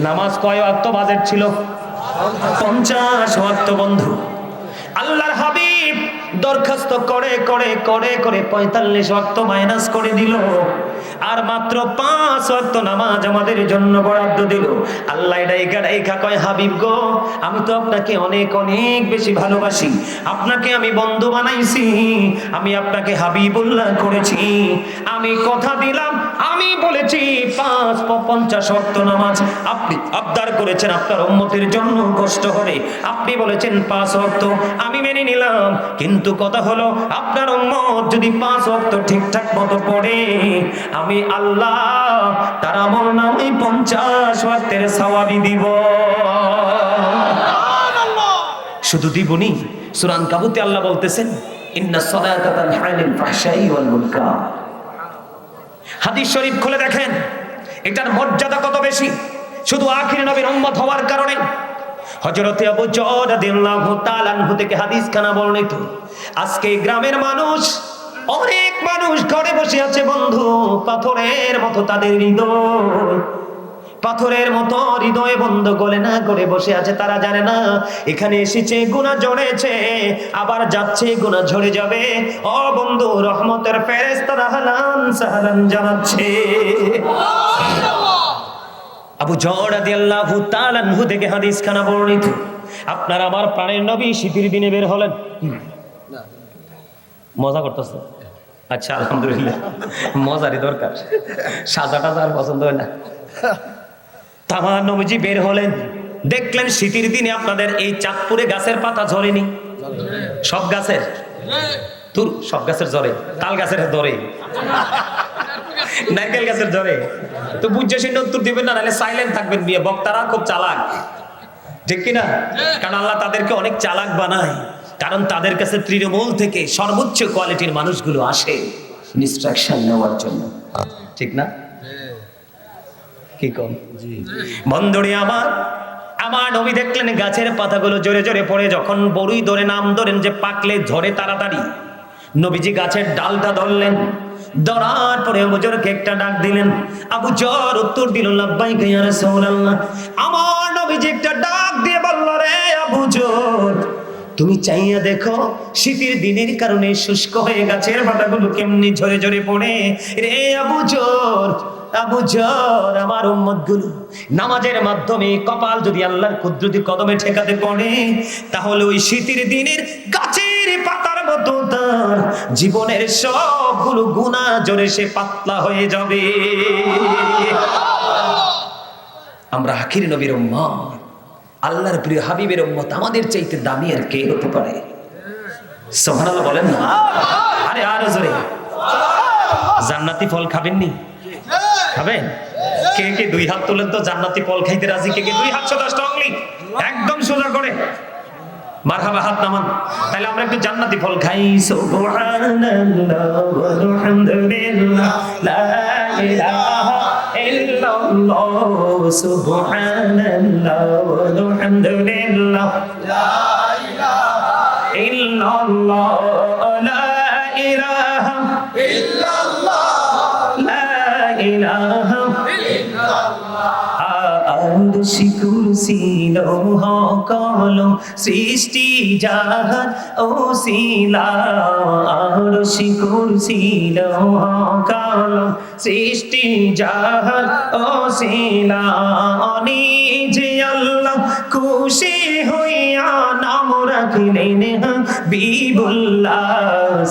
নামাজ কয় ওয়াক্ত বাজেট ছিল? 50 ওয়াক্ত। বন্ধু, আল্লাহর হাবিব দরখাস্ত করে করে করে করে 45 ওয়াক্ত মাইনাস করে দিল, আর মাত্র 5 ওয়াক্ত নামাজ আমাদের জন্য বরাদ্দ দিল। আল্লাহ ডাইকা কয়, হাবিব গো, আমি তো আপনাকে অনেক অনেক বেশি ভালোবাসি, আপনাকে আমি বন্ধু বানাইছি, আমি আপনাকে হাবিবুল্লাহ করেছি, আমি কথা দিলাম, আমি বলেছি 50 ওয়াক্ত নামাজ আপনি আবদার করেছেন আপনার উম্মতের জন্য কষ্ট হবে, আপনি বলেছেন 5 ওয়াক্ত, আমি মেনে নিলাম, কিন্তু কথা হলো আপনার উম্মত যদি 5 ওয়াক্ত ঠিকঠাক মতো পড়ে, আমি আল্লাহ তার আমল নামে 50 ওয়াক্তের সওয়াবই দিব। শুধু দিবনি, সূরা আনকাবুতে আল্লাহ বলতেছেন, ইন্নাস সালাতা তানহা আনিল ফাহশাই ওয়াল মুনকার। হাদিস শরীফ খুলে দেখেন এটার মর্যাদা কত বেশি। শুধু আখির নবীর উম্মত হওয়ার কারণে হযরত আবু যর রাদিয়াল্লাহু তাআলা আনহু থেকে হাদিস খানা বর্ণিত। আজকে গ্রামের মানুষ, অনেক মানুষ ঘরে বসে আছে বন্ধু, পাথরের মতো তাদের হৃদয়, পাথরের মতো হৃদয় বন্ধ গলে না করে বসে আছে। তারা জানে না এখানে এসেছে গুনাহ ঝরেছে, আবার যাচ্ছে গুনাহ ঝরে যাবে। ও বন্ধু, রহমতের ফেরেশতারা হালান সালাম জানাচ্ছে। আবু যর রাদিয়াল্লাহু তাআলা আনহু থেকে হাদিস খানা বর্ণিত। আপনার আমার প্রাণের নবী শীতের দিনে বের হলেন। মজা করতেছে? আচ্ছা, আলহামদুলিল্লাহ, মজারই দরকার, সাজা টাজা আর পছন্দ হয় না। তামার নবীজি বের হলেন, দেখলেন শীতের দিনে আপনাদের এই চাঁদপুরে গাছের পাতা ঝরেনি। সব গাছের তুর, সব গাছের ঝরে, তাল গাছের ধরে, নারকেল গাছের ঝরে। তো বুঝছে সে উত্তর দিবেন না, নাহলে সাইলেন্ট থাকবেন। বিয়ে বক্তারা খুব চালাক, ঠিক কিনা? কারণ আল্লাহ তাদেরকে অনেক চালাক বানায়, কারণ তাদের কাছে তৃণমূল থেকে সর্বোচ্চ কোয়ালিটির মানুষগুলো আসে ইনস্ট্রাকশন নেওয়ার জন্য, ঠিক না? কি কম বন্ধুরে আমার, আমার নবী দেখলেন গাছের পাতাগুলো জোরে জোরে পড়ে, যখন বড়ই ধরে নাম ধরেন যে পাকলে ঝরে তাড়াতাড়ি, নবীজি গাছের ডালটা ধরলেন, ধরার পরে আবু যরকে একটা ডাক দিলেন। আবু যর উত্তর দিল, লাব্বাইকা ইয়া রাসূলুল্লাহ। আমার নবীজি একটা ডাক দিয়ে বলল, রে আবু যর, তুমি চাইয়া দেখো শীতের দিনের কারণে শুষ্ক হয়ে গাছের পাতাগুলো কেমনি ঝরে ঝরে পড়ে। রে আবু যর, আবু যর, আমার উম্মতগুলো নামাজের মাধ্যমে কপাল যদি আল্লাহর কুদরতি কদমে ঠেকাতে পারে, তাহলে ওই শীতের দিনের গাছের পাতার মতো তার জীবনের সবগুলো গুনাহ জোরে সে পাতলা হয়ে যাবে। আমরা আখির নবীর উম্মত, আল্লাহর প্রিয় হাবিবের উম্মত, আমাদের চাইতে দামি আর কে হতে পারে? সুবহানাল্লাহ বলেন না? আরে আরো জোরে। জান্নাতি ফল খাবেননি? খাবেন? কে কে 2 হাত তোলেন তো, জান্নাতি ফল খাইতে রাজি? কে কে 2 হাত সোজা স্ট্রংলি একদম সোজা করে মারহাবা, হাত নামান। তাহলে আমরা একটু জান্নাতি ফল খাই। সুবহানাল্লাহ আলহামদুলিল্লাহ লা ইলাহা ইল্লাল্লাহ, সুবহানাল্লাহ আলহামদুলিল্লাহ লা ইলাহা ইল্লাল্লাহ, লা ইলাহা ইল্লাল্লাহ, লা ইলাহা ইল্লাল্লাহ। আরশি কুরসি লৌহ কলম সৃষ্টি জাহান ওসিলা, আরশি কুরসি লৌহ কলম সৃষ্টি জাহান ওসিলা, নিজে আল্লাহ খুশি হইয়া নাম রাখলেন হাবিবুল্লাহ।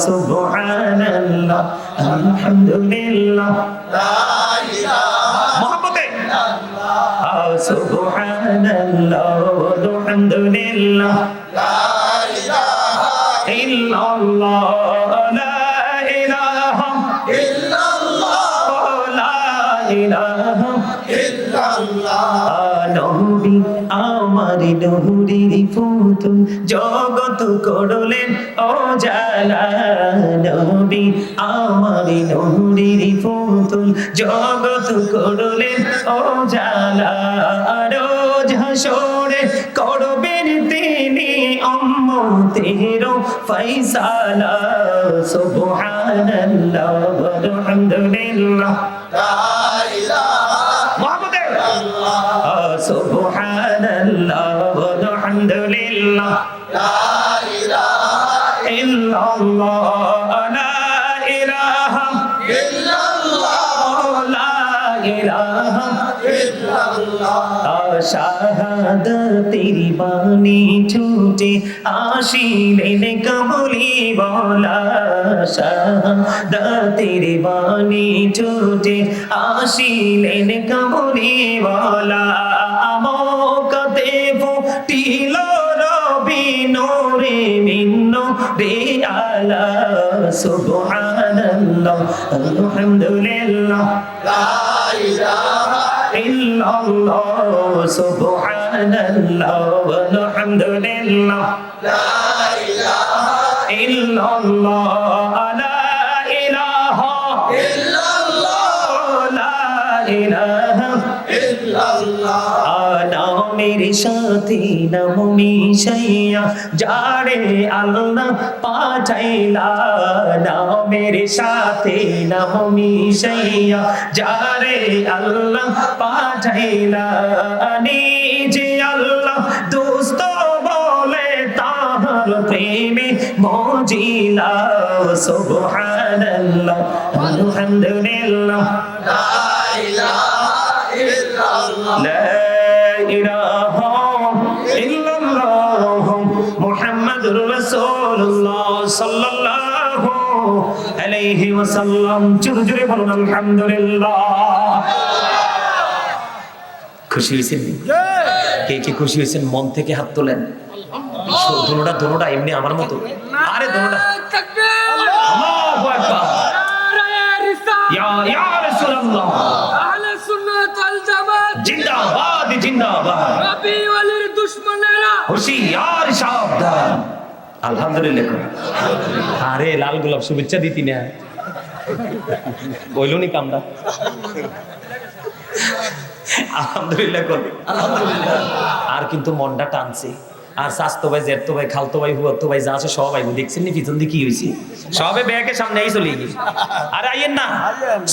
সুবহানাল্লাহ আলহামদুলিল্লাহ লা ইলাহা মুহাম্মাদে সুবহানাল্লাহ আলহামদুলিল্লাহ লা ইলাহা ইল্লাল্লাহ, লা ইলাহা ইল্লাল্লাহ, লা ইলাহা ইল্লাল্লাহ। নবী আমার নূরের পুতুল জগৎ করলেন ও জালা, নবী আমার নূরের পুতুল জগৎ করলেন ও জালা, রোজ হাসরে করবেন তিনি উম্মতের ফয়সালা। সুবহানাল্লাহ আলহামদুলিল্লাহ লা ইলাহা মুহাম্মাদুর রাসূলুল্লাহ, সুবহানাল্লাহ আলহামদুলিল্লাহ লা ইলাহা ইল্লাল্লাহ লা ইলাহা ইল্লাল্লাহ লা ইলাহা শাহাদাতের বাণী ছুটে আসিলেন কামলিওয়ালা শাহাদাতের বাণী ছুটে আসিলেন কামলিওয়ালা আমকাতে ফুটিল রবি নূরে মিন্নো রে আলা সুবহানাল্লাহ আলহামদুলিল্লাহ লা ইলাহা ইল্লাল্লাহ সুবহানাল্লাহ আলহামদুলিল্লাহ লা ইলাহা ইল্লাল্লাহ লা ইলাহা ইল্লাল্লাহ লা ইলাহা ইল্লাল্লাহ নামের সাথে নাম মিশাইয়া যারে আল্লাহ পাঠাইলা নামের সাথে নাম মিশাইয়া যারে আল্লাহ পাঠাইলা নিজে আল্লাহ দোস্ত বলে তাহার প্রেমে মজিলা সুবহানাল্লাহ আলহামদুলিল্লাহ লা ইলাহা ইল্লাল্লাহ লা ইলাহা ইল্লাল্লাহ মুহাম্মাদুর রাসূলুল্লাহ সাল্লাল্লাহু আলাইহি ওয়াসাল্লাম জোরে জোরে বলুন আলহামদুলিল্লাহ। খুশি হয়েছেন? কে কে খুশি হয়েছেন মন থেকে হাত তোলেন। দোনোটা এমনি আমার মতো। আরে দোনোটা আল্লাহু আকবার ইয়া রাসূলুল্লাহ আহলে সুন্নাত ওয়াল জামাত জিন্দাবাদ জিন্দাবাদ নবী ওয়ালির দুশমনেরা হুশিয়ার সাবধান। আলহামদুলিল্লাহ। আরে লাল গোলাপ শুভেচ্ছা দিতি না বইলনি কামড়া। আলহামদুলিল্লাহ করে আলহামদুলিল্লাহ। আর কিন্তু মনটা টানছে। আর স্বাস্থ্য ভাই জেঠতো ভাই খালতো ভাই হুয়াতো ভাই যা আছে সবাই দেখছেন নি পিছন দিয়ে কি হয়েছে সবে ব্যাগে সামনে এই চলে গেছে। আরে আইয়েন না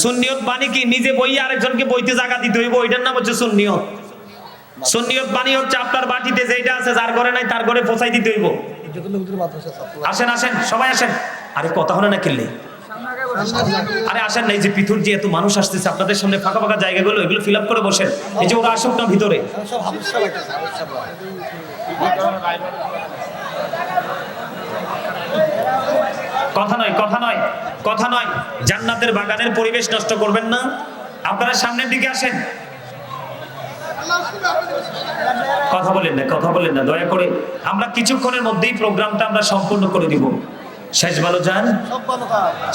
সুন্নিয়ত বাণী কি নিজে বই আরেকজনকে বইতে জায়গা দিতে হইব ওইটার নাম হচ্ছে সুন্নিয়ত। সুন্নিয়ত বাণী হচ্ছে আপনার বাটিতে যেটা আছে যার ঘরে নাই তার ঘরে পৌঁছাই দিতে হইব। আসেন আসেন সবাই আসেন। আরে কথা হলো না কিনলে আরে আসেন না এই যে পিথুর যে এত মানুষ আসতেছে আপনাদের সামনে ফাঁকা ফাঁকা জায়গাগুলো এগুলো ফিল আপ করে বসেন। এই যে ওরা আসুক না ভিতরে। কথা নয় কথা নয় কথা নয় জান্নাতের বাগানের পরিবেশ নষ্ট করবেন না। আপনারা সামনের দিকে আসেন। কথা বলেন না দয়া করে। আমরা কিছুক্ষণের মধ্যেই প্রোগ্রামটা আমরা সম্পূর্ণ করে দিব। শেষ ভালো যান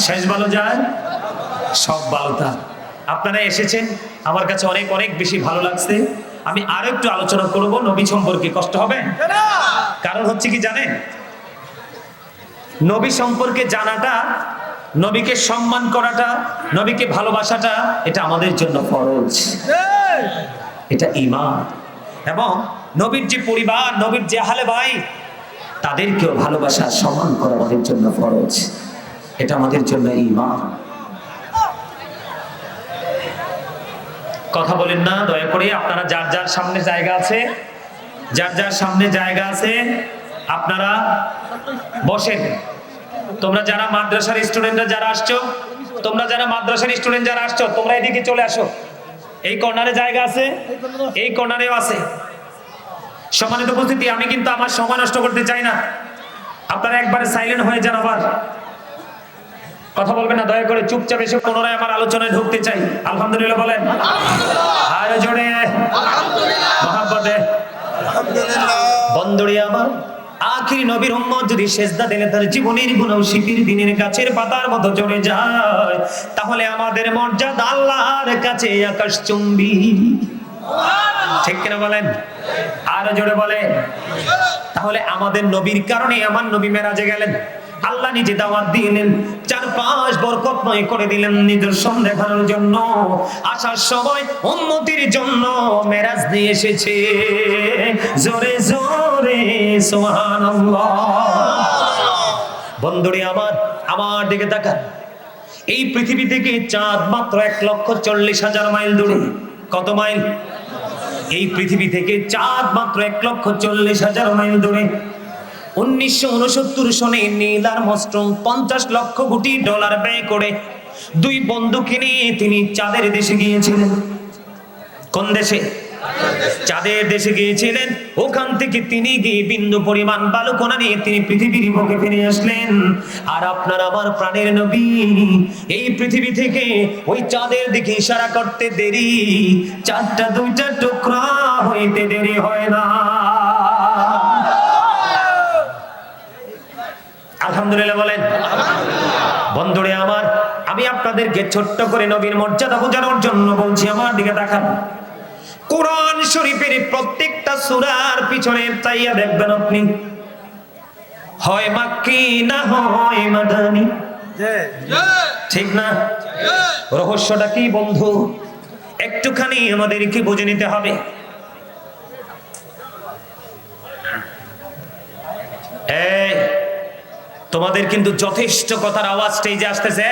শেষ ভালো যান সব ভালোটা। আপনারা এসেছেন আমার কাছে অনেক অনেক বেশি ভালো লাগছে। আমি আরো একটু আলোচনা করব নবী সম্পর্কে। কষ্ট হবে? কারণ হচ্ছে কি জানেন নবী সম্পর্কে জানাটা নবীকে সম্মান করাটা নবীকে ভালোবাসাটা এটা আমাদের জন্য ফরজ। এটা ঈমান। এবং নবীর যে পরিবার নবীর যে আহলে ভাই তাদেরকেও ভালোবাসা সম্মান করা আমাদের জন্য ফরজ। এটা আমাদের জন্য ঈমান। কথা বলেন না দয়া করে। আপনারা যার যার সামনে জায়গা আছে যার যার সামনে জায়গা আছে আপনারা বসেন। তোমরা যারা মাদ্রাসার স্টুডেন্টরা যারা আসছো তোমরা যারা মাদ্রাসার স্টুডেন্ট যারা আসছো তোমরা এদিকে চলে আসো। এই কর্নারে জায়গা আছে এই কর্নারেও আছে। সম্মানিত উপস্থিতি আমি কিন্তু আমার সময় নষ্ট করতে চাই না। আপনারা একবারে সাইলেন্ট হয়ে যান। আবার কথা বলবেন না দয়া করে। চুপচাপ এসে পুনরায় আমার আলোচনায় ঢুকতে চাই। আলহামদুলিল্লাহ বলেন। আর জোরে মহাব্বতে বন্ধুরে আমার আখির নবীর উম্মত যদি সেজদা দিলে তার জীবনের গুনাহ শিকির দিনের গাছের পাতার মতো ঝরে যায় তাহলে আমাদের মর্যাদা আল্লাহর কাছে আকাশচুম্বী। ঠিক কিনা বলেন? আর জোরে বলেন। তাহলে আমাদের নবীর কারণে আমার নবী মেরাজে গেলেন। আল্লাহ নিজে দাওয়াত দিলেন, চারপাশ বরকতময় করে দিলেন নিদর্শন দেখানোর জন্য। আসার সময় উম্মতির জন্য মেরাজ দিয়ে এসেছে। জোরে জোরে সুবহানাল্লাহ। বন্ধুরে আমার দিকে তাকান। এই পৃথিবী থেকে চাঁদ মাত্র 1,40,000 মাইল দূরে। কত মাইল? এই পৃথিবী থেকে চাঁদ মাত্র 1,40,000 মাইল দূরে। 1969 সনে Neil Armstrong 50 lakh crore dollar ব্যয় করে 2 বন্ধুকে নিয়ে তিনি চাঁদের দেশে গিয়েছিলেন। কোন দেশে? চাঁদের দেশে গিয়েছিলেন। ওখান থেকে তিনি গিয়ে বিন্দু পরিমাণ বালুকণা নিয়ে তিনি পৃথিবীর বুকে ফিরে আসলেন। আর আপনার আমার প্রাণের নবী এই পৃথিবী থেকে ওই চাঁদের দিকে ইশারা করতে দেরি, চাঁদটা 2টা টুকরা হইতে দেরি হয় না। আলহামদুলিল্লাহ বলেন। বন্ধুরে আমার, আমি আপনাদেরকে ছোট্ট করে নবীর মর্যাদা বোঝানোর জন্য বলছি, আমার দিকে তাকান। কোরআন শরীফের প্রত্যেকটা সূরার পিছনে চাইয়া দেখবেন আপনি, হয় মাক্কি না হয় মাদানী, ঠিক না? রহস্যটা কি বন্ধু? একটুখানি আমাদেরকে বুঝে নিতে হবে। এই তোমাদের কিন্তু যথেষ্ট কথার আওয়াজ স্টেজে আসতেছে।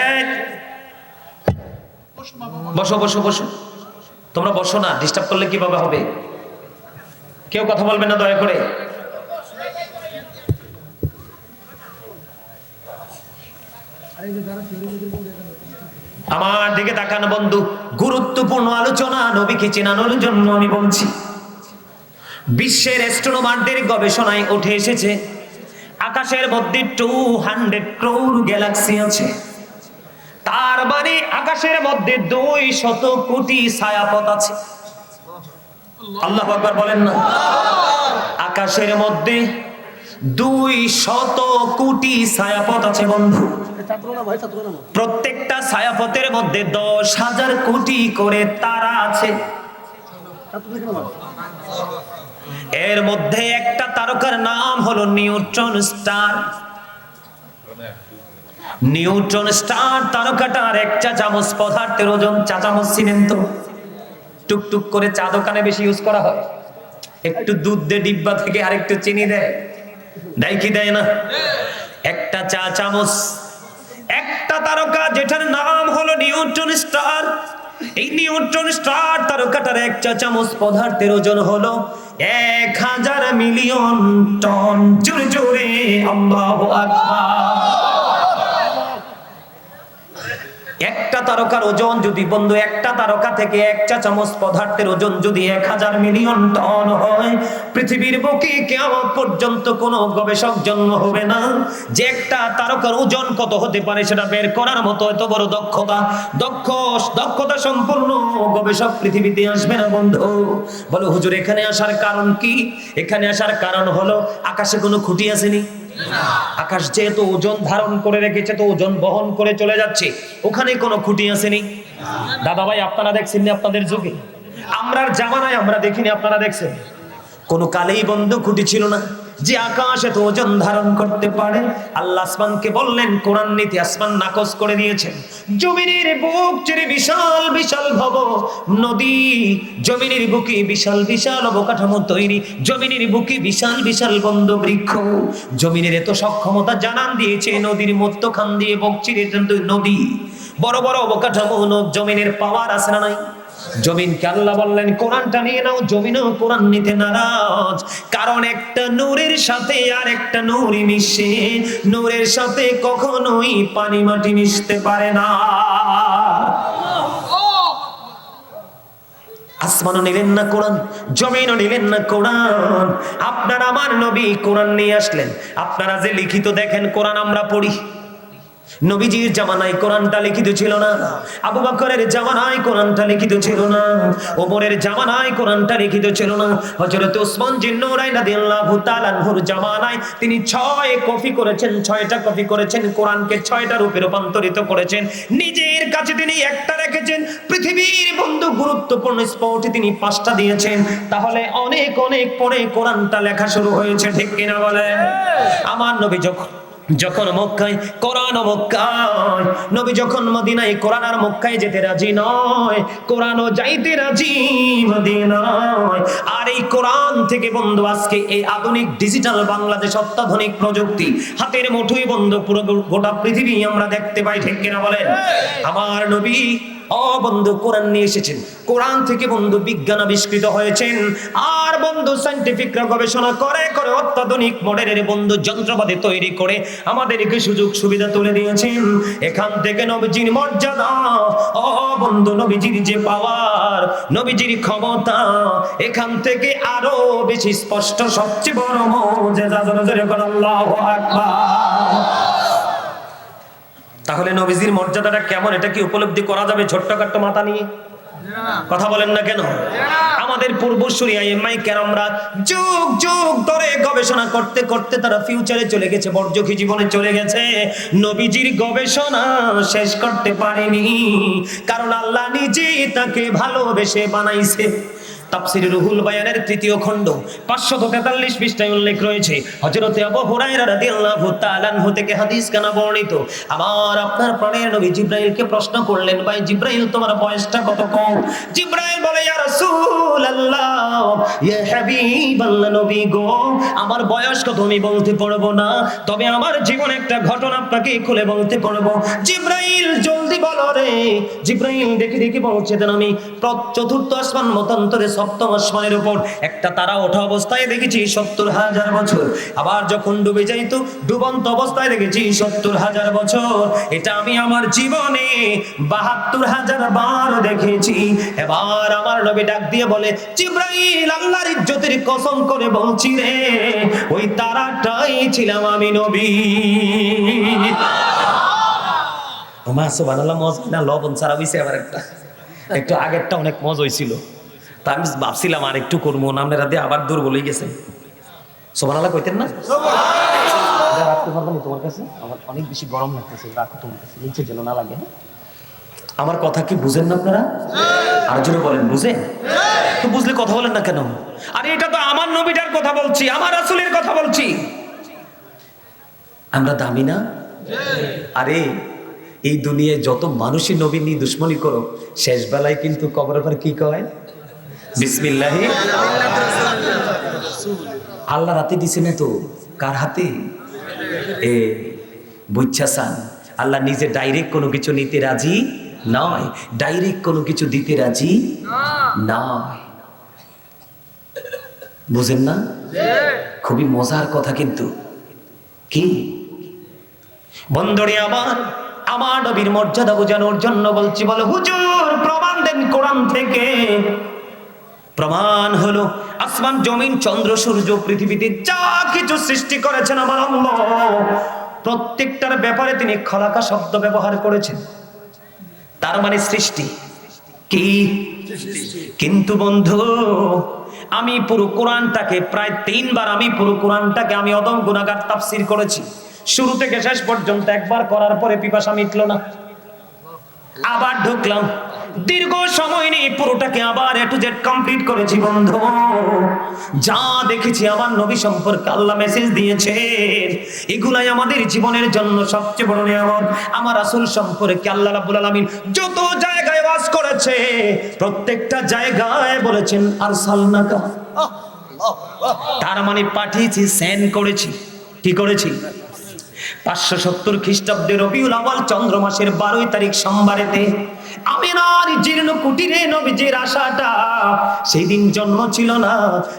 বসো বসো বসো, তোমরা বসো না, ডিস্টার্ব করলে কিভাবে হবে? কেউ কথা বলবে না দয়া করে। আমার দিকে তাকানো বন্ধু, গুরুত্বপূর্ণ আলোচনা নবীকে চেনানোর জন্য আমি বলছি। বিশ্বের অ্যাস্ট্রোনমারদের গবেষণায় উঠে এসেছে আকাশের মধ্যে 200 ক্রোড় গ্যালাক্সি আছে। তার মানে আকাশের মধ্যে 200 কোটি ছায়াপথ আছে। আল্লাহু আকবার বলেন না। আকাশের মধ্যে 200 কোটি ছায়াপথ আছে বন্ধু। প্রত্যেকটা ছায়াপথের মধ্যে 10,000 কোটি করে তারা আছে। এর মধ্যে একটা তারকার নাম হলো নিউট্রন স্টার। নিউট্রন স্টার তারকাটার 1 চা চামচ পদার্থের ওজন, চা চামচ চিনেন তো? টুকটুক করে চা দোকানে বেশি ইউজ করা হয়, একটু দুধ দে ডিব্বা থেকে আরেকটু চিনি দেয়, দেয় কি দেয় না? একটা চা চামচ। একটা তারকা যেটার নাম হলো নিউট্রন স্টার, এই নিউট্রন স্টার তারকাটার 1 চা চামচ পদার্থের ওজন হলো 1000 মিলিয়ন টন। জোরে জোরে আল্লাহু আকবার। একটা তারকার ওজন যদি বন্ধু, একটা তারকা থেকে 1 চা চামচ পদার্থের ওজন যদি 1000 মিলিয়ন টন হয়, পৃথিবীর বুকে কিয়ামত পর্যন্ত কোনো গবেষক জন্ম হবে না যে একটা তারকার ওজন কত হতে পারে সেটা বের করার মতো এত বড় দক্ষতা সম্পন্ন গবেষক পৃথিবীতে আসবে না বন্ধু। বলো হুজুর এখানে আসার কারণ কি? এখানে আসার কারণ হলো আকাশে কোনো খুঁটি আসেনি। আকাশ যেহেতু ওজন ধারণ করে রেখেছে, তো ওজন বহন করে চলে যাচ্ছে, ওখানে কোনো খুঁটি আসেনি। দাদা ভাই আপনারা দেখছেন না আপনাদের যুগে? আমরার জামানায় আমরা দেখিনি, আপনারা দেখছেন? কোনো কালেই বন্ধু খুঁটি ছিল না যে আকাশ এত ওজন ধারণ করতে পারে। আল্লাহ আসমানকে বললেন, কোরআন নীতি আসমান নাকচ করে দিয়েছেন। জমিনের বুক চিরে বিশাল বিশাল ভব নদী, জমিনের বুকে বিশাল বিশাল অবকাঠামো তৈরি, জমিনের বুকে বিশাল বিশাল বন্ধ বৃক্ষ, জমিনের এত সক্ষমতা জানান দিয়েছে। নদীর মধ্যখান দিয়ে বুক চিরে নদী, বড় বড় অবকাঠামো, জমিনের পাওয়ার আছে না নাই? জমিনকে আল্লাহ বললেন কোরআনটা নিয়ে নাও, জমিনও কোরআন নিতে নারাজ। কারণ একটা নূরের সাথে আর একটা নূরই মিশে, নূরের সাথে কখনোই পানি মাটি মিশতে পারে না। আসমানও নিলেন না কোরআন, জমিনও নিলেন না কোরআন। আপনার আমার নবী কোরআন নিয়ে আসলেন। আপনারা যে লিখিত দেখেন কোরআন আমরা পড়ি, নবীজির জামানায় কোরআনটা লিখিত ছিল না, আবু বকরের জামানায় কোরআনটা লিখিত ছিল না, ওমরের জামানায় কোরআনটা লিখিত ছিল না, হযরত ওসমান জিন নূরাইন রাদিয়াল্লাহু তাআলা আনহুর জামানায় তিনি 6 কপি করেছেন, 6টা কপি করেছেন, কোরআনকে 6টা রূপে রূপান্তরিত করেছেন। নিজের কাছে তিনি একটা রেখেছেন, পৃথিবীর বন্ধু গুরুত্বপূর্ণ স্পটে তিনি 5টা দিয়েছেন। তাহলে অনেক অনেক পরে কোরআনটা লেখা শুরু হয়েছে, ঠিক কিনা বলেন? আমার নবী যখন মক্কায়, কোরআন মক্কায়, নবী যখন মদিনায়, কোরআন আর মক্কায় যেতে রাজি নয়, কোরআনও যাইতে রাজি মদিনায়। আর এই কোরআন থেকে বন্ধু আজকে এই আধুনিক ডিজিটাল বাংলাদেশ, অত্যাধুনিক প্রযুক্তি হাতের মুঠোয় বন্ধু, পুরো গোটা পৃথিবী আমরা দেখতে পাই, ঠিক কিনা বলেন? আমার নবী বন্ধু কোরআন নিয়ে এসেছেন, কোরআন থেকে বন্ধু বিজ্ঞান আবিষ্কৃত হয়েছেন, আর বন্ধু সায়েন্টিফিকরা গবেষণা করে করে অত্যাধুনিক মডেলের বন্ধু যন্ত্রপাতি তৈরি করে আমাদেরকে সুযোগ সুবিধা তুলে দিয়েছেন। এখান থেকে নবীজির মর্যাদা, বন্ধু নবীজির যে পাওয়ার, নবীজির ক্ষমতা, এখান থেকে আরো বেশি স্পষ্ট, সবচেয়ে বড় মুজিজা। জোরে বলেন আল্লাহু আকবার। তাহলে নবীজির মর্যাদাটা কেমন, এটা কি উপলব্ধি করা যাবে ছোট্টখাট্ট মাথা নিয়ে? কথা বলেন না কেন? আমাদের পূর্বসূরি আইএমআই কেরামরা যুগ যুগ ধরে গবেষণা করতে করতে তারা ফিউচারে চলে গেছে, বর্জকি জীবনে চলে গেছে। নবীজির গবেষণা শেষ করতে পারেনি, কারণ আল্লাহ নিজেই তাকে ভালোবেসে বানাইছে। তাফসীর রুহুল বায়ানের ৩য় খণ্ড ৫৪৩ পৃষ্ঠায় উল্লেখ রয়েছে, হযরতে আবু হুরায়রা রাদিয়াল্লাহু তাআলা আনহু থেকে হাদিস কানা বর্ণিত। আমার আপনার প্রাণের নবী জিবরাইলকে প্রশ্ন করলেন, ভাই জিবরাইল তোমার বয়সটা কত? কম। জিবরাইল বলে, ইয়া রাসূলুল্লাহ, ইয়া হাবিবাল্লাহ, নবী গো, আমার বয়স কত আমি বলতে পারবো না, তবে আমার জীবন একটা ঘটনা আপনাকে খুলে বলতে পারবো। জিবরাইল জলদি বলো রে। জিবরাইল দেখে দেখে বলছে, দেন আমি চতুর্থ আসমান মতান্তরে সপ্তম আসমানের উপর একটা তারা ওঠা অবস্থায় দেখেছি ৭০,০০০ বছর, আবার যখন ডুবে যাইতো ডুবন্ত অবস্থায় দেখেছি ৭০,০০০ বছর। এটা আমি আমার জীবনে ৭২,০০০ বার দেখেছি। এবার আমার নবী ডাক দিয়ে বলে, জিবরাইল, আল্লাহর ইজ্জতের কসম করে বলছি রে, ওই তারাটাই ছিলাম আমি নবী। ওমা সুবহানাল্লাহ, মজা না? লবণ ছাড়া হইছে আবার একটা, একটু আগেরটা অনেক মজা হইছিল, তা আমি ভাবছিলাম আর একটু করবো না, আপনারা দিয়ে আবার দূর বলেই গেছেন। সুবহানাল্লাহ কইতেন না? রাখতে পারবেন তোমার কাছে? আমার অনেক বেশি গরম লাগতেছে, রাখো তোমার কাছে, নিচে যেন না লাগে। আমার কথা কি বুঝেন না আপনারা? আর জোরে বলেন, বুঝেন? তো বুঝলে কথা বলেন না কেন? আরে এটা তো আমার নবীটার কথা বলছি, আমার রাসূলের কথা বলছি। আমরা দামি না? আরে এই দুনিয়ায় যত মানুষই নবী নিয়ে দুশ্মনী করো, শেষ বেলায় কিন্তু কবরের পর কি কয়? বিসমিল্লাহি। আল্লাহ রাতে দিছে না তো, কার হাতে? এ বুঝছাসান, আল্লাহ নিজে ডাইরেক্ট কোনো কিছু নিতে রাজি নয়, ডাইরেক্ট কোনো কিছু দিতে রাজি নয়। বুঝেন না? খুবই মজার কথা কিন্তু। কি বন্ধুরে আমার নবীর মর্যাদা বোঝানোর জন্য বলছি। বলো হুজুর, প্রমাণ দেন কোরআন থেকে। প্রমাণ হলো আসমান, জমিন, চন্দ্র, সূর্য, পৃথিবীতে যা কিছু সৃষ্টি করেছেন আমার আল্লাহ, প্রত্যেকটার ব্যাপারে তিনি খলাকা শব্দ ব্যবহার করেছেন। তার মানে সৃষ্টি। কি? কিন্তু বন্ধু, আমি পুরো কোরআনটাকে প্রায় 3 বার আমি অদম গুনাহগার তাফসীর করেছি, শুরু থেকে শেষ পর্যন্ত। একবার করার পরে পিপাসা মিটল না, আবার ঢুকলাম, দীর্ঘ সময় নিয়ে পুরোটাকে আবার এ টু জেড কমপ্লিট করেছি। বন্ধু, যা দেখেছি আমার নবী সম্পর্কে আল্লাহ মেসেজ দিয়েছে, এগুলাই আমাদের জীবনের জন্য সবচেয়ে বড় নিয়ামত। আমার রাসূল সম্পর্কে আল্লাহ রাব্বুল আলামিন যত জায়গায় ওয়াজ করেছে, প্রত্যেকটা জায়গায় বলেছেন আরসালনাকা, তার মানে পাঠিয়েছি, সেন্ড করেছি। কি করেছি? 570 খ্রিস্টাব্দে রবিউল আউয়াল চন্দ্র মাসের 12 তারিখ সোমবারেতে আমিনার জীর্ণ কুটিরে নবীজির আশাটা সেই দিন জন্ম ছিল না,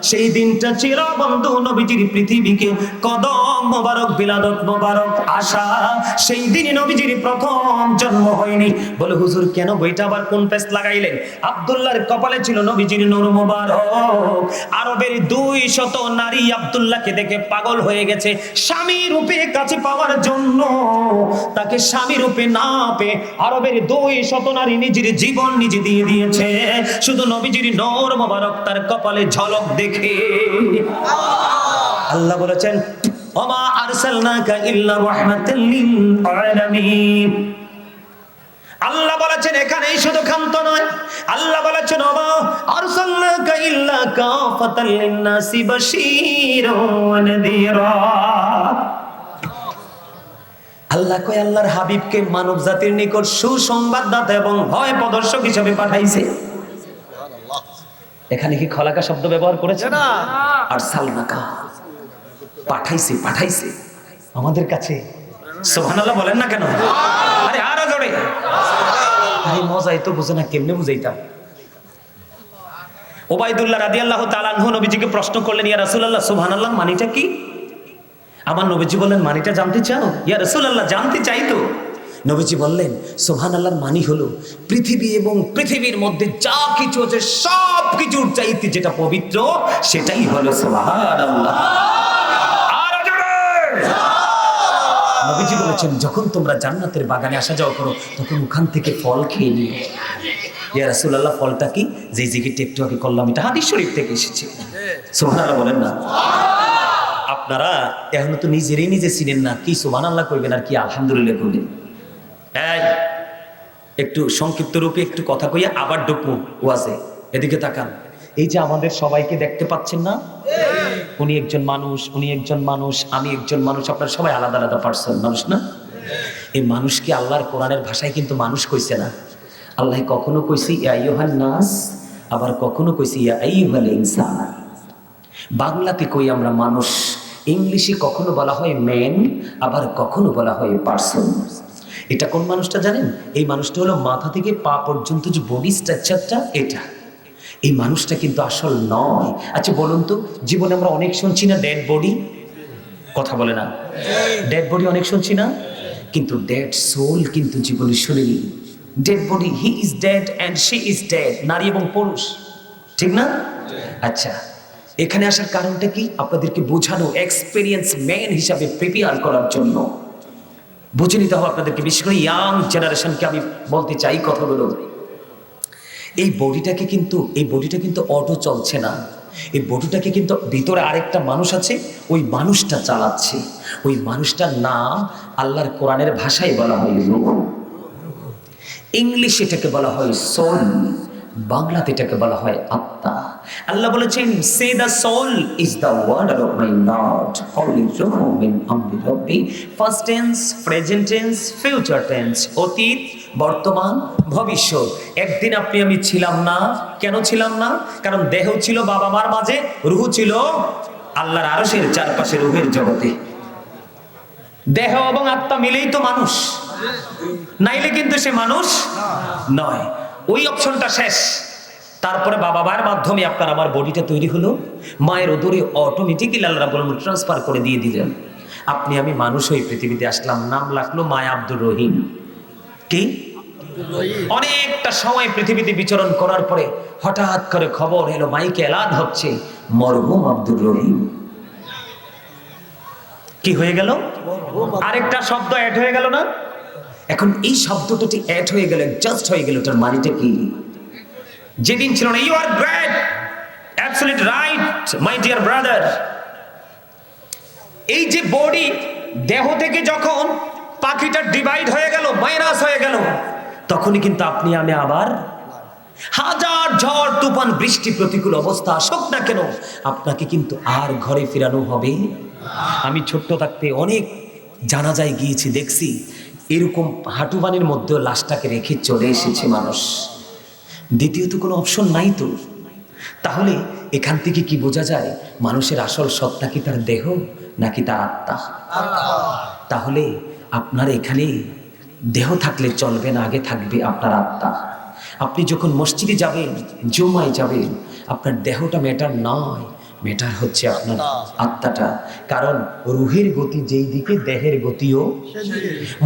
সেই দিনটা ছিল বন্ধু নবীজির পৃথিবীকে কদম মোবারক, বিলাদত মোবারক আশা। সেই দিনই নবীজির প্রথম জন্ম হয়নি। বলে হুজুর কেন বইটা আবার কোন পেস লাগাইলেন? আব্দুল্লাহর কপালে ছিল নবীজির নূর মোবারক। আরবের 200 নারী আব্দুল্লাহকে দেখে পাগল হয়ে গেছে, স্বামী রূপে কাছে পাওয়ার জন্য। তাকে স্বামী রূপে না পেয়ে আরবের 200 নারী নিজের জীবন নিজে দিয়ে দিয়েছে, শুধু নবীজির নূর মোবারক তার কপালে ঝলক দেখে। আল্লাহ বলেছেন ওমা আরসালনাকা ইল্লা রাহমাতাল লিল আলামিন। আল্লাহ বলেছেন এখানেই শুধু ক্ষান্ত নয়, আল্লাহ বলেছেন ওমা আরসালনাকা ইল্লা কাফাতাল লিন-নাসি বাশীরাও ওয়া নাযীরা। আল্লাহ কয় আল্লাহর হাবিবকে মানব জাতির নিকট সুসংবাদদাতা এবং ভয় প্রদর্শক হিসেবে পাঠাইছে। এখানে কি খলাকা শব্দ ব্যবহার করেছে না? আর সালনাকা, পাঠাইছে আমাদের কাছে। সুবহানাল্লাহ বলেন না কেন? আরে আরো জোরে। আরে মজাই তো বুঝে না, কেমনে বুঝাইতাম। ওবাইদুল্লাহ রাদিয়াল্লাহু তাআলা আনহু নবীজিকে প্রশ্ন করলেন, ইয়া রাসূলুল্লাহ সুবহানাল্লাহ মানেটা কি? আমার নবীজি বললেন, মানেটা জানতে চাও? ইয়া রাসূলুল্লাহ জানতে চাই তো। নবীজি বললেন, সুবহানাল্লাহর মানি হলো পৃথিবী এবং পৃথিবীর মধ্যে যা কিছু আছে সব কিছুর চাইতে যেটা পবিত্র সেটাই হলো সুবহানাল্লাহ। আর জোরে নবীজি বলেছেন, যখন তোমরা জান্নাতের বাগানে আসা যাওয়া করো তখন ওখান থেকে ফল খেয়ে নিও। ইয়া রাসূলুল্লাহ ফলটা কি? যে জিকিরটা একটু আগে করলাম এটা হাদিস শরীফ থেকে এসেছে। সুবহানাল্লাহ বলেন না। আপনারা এখনো তো নিজেরই নিজে চিনেন না, কি সুবহানাল্লাহ কইবেন আর কি আলহামদুলিল্লাহ কইবেন। এই একটু সংক্ষিপ্ত রূপে একটু কথা কইয়া আবার ঢুকবো ওয়াজে। এদিকে তাকান। এই যে আমাদের সবাইকে দেখতে পাচ্ছেন না, উনি একজন মানুষ, উনি একজন মানুষ, আমি একজন মানুষ, আপনারা সবাই আলাদা আলাদা পার্সন মানুষ না? এই মানুষকে আল্লাহর কোরআনের ভাষায় কিন্তু মানুষ কইছে না। আল্লাহ কখনো কইছে ইয়া আইয়ুহান নাস, আবার কখনো কইছে ইয়া আইয়ুহাল ইনসান। বাংলাতে কই আমরা মানুষ, ইংলিশে কখনো বলা হয় ম্যান, আবার কখনো বলা হয় পার্সন। এটা কোন মানুষটা জানেন? এই মানুষটা হলো মাথা থেকে পা পর্যন্ত যে বডি স্ট্রাকচারটা, এটা এই মানুষটা কিন্তু আসল নয়। আচ্ছা বলুন তো, জীবনে আমরা অনেক শুনছি না ডেড বডি, কথা বলে না, ডেড বডি অনেক শুনছি না, কিন্তু ডেড সোল কিন্তু জীবনে শুনিনি। Dead body, he is dead and she is dead, নারী এবং পুরুষ, ঠিক না? আচ্ছা এখানে আসার কারণটা কি? আপনাদেরকে বোঝানো, এক্সপেরিয়েন্স ম্যান হিসাবে প্রিপেয়ার করার জন্য বুঝে নিতে হবে আপনাদেরকে। বিশেষ করে ইয়াং জেনারেশনকে আমি বলতে চাই কথাগুলো। এই বডিটা কিন্তু অটো চলছে না, এই বডিটাকে কিন্তু ভিতরে আরেকটা মানুষ আছে, ওই মানুষটা চালাচ্ছে। ওই মানুষটার নাম আল্লাহর কোরআনের ভাষায় বলা হয় রূহ, ইংলিশে এটাকে বলা হয় সোল, বাংলাতে এটাকে বলা হয় আত্মা। আল্লাহ বলেছেন, say the soul is the order of my Lord, only রূহ মিন আমরি রব্বি। First tense, present tense, future tense, অতীত, বর্তমান, ভবিষ্যৎ। একদিন আপনি আমি ছিলাম না। কেন ছিলাম না? কারণ দেহ ছিল বাবা মার মাঝে, রূহ ছিল আল্লাহর আরশের চারপাশে, রূহের জগতে। দেহ এবং আত্মা মিলেই তো মানুষ, নাইলে কিন্তু সে মানুষ নয়। ওই অপশনটা শেষ। তারপরে বাবা মায়ের মাধ্যমে আপনার আমার বডিটা তৈরি হলো, মায়ের ওদরে অটোমেটিক্যালি আল্লাহ রাব্বুল আলামিন ট্রান্সফার করে দিয়ে দিলেন। আপনি আমি মানুষ হয়ে পৃথিবীতে আসলাম, নাম লাগলো মায়া আব্দুর রহিম। কি? অনেকটা সময় পৃথিবীতে বিচরণ করার পরে হঠাৎ করে খবর এলো, মাইকে এলান হচ্ছে মরহুম আব্দুর রহিম। কি হয়ে গেল? আরেকটা শব্দ অ্যাড হয়ে গেল না? এখন এই শব্দটি অ্যাড হয়ে গেল, জাস্ট হয়ে গেল, তার মানেটা কি? যেদিন ছিল না, you are great, absolute right my dear brother. এই যে বডি, দেহ থেকে যখন পাখিটা ডিভাইড হয়ে গেল, মাইনাস হয়ে গেল, তখনই কিন্তু আপনি আমি আবার হাজার ঝড় তুফান বৃষ্টি প্রতিকূল অবস্থা আসুক না কেন, আপনাকে কিন্তু আর ঘরে ফেরানো হবে। আমি ছোট্ট থাকতে অনেক জানাজায় গিয়েছি, দেখছি এরকম হাঁটুবানির মধ্যেও লাশটাকে রেখে চলে এসেছে মানুষ। দ্বিতীয়ত কোনো অপশন নাই তো। তাহলে এখান থেকে কি বোঝা যায়? মানুষের আসল সত্তা কি তার দেহ নাকি তার আত্মা? তাহলে আপনার এখানে দেহ থাকলে চলবে না, আগে থাকবে আপনার আত্মা। আপনি যখন মসজিদে যাবেন, জুমায় যাবেন, আপনার দেহটা ম্যাটার নয়, ম্যাটার হচ্ছে আপনার আত্মাটা। কারণ রুহের গতি যেই দিকে, দেহের গতিও,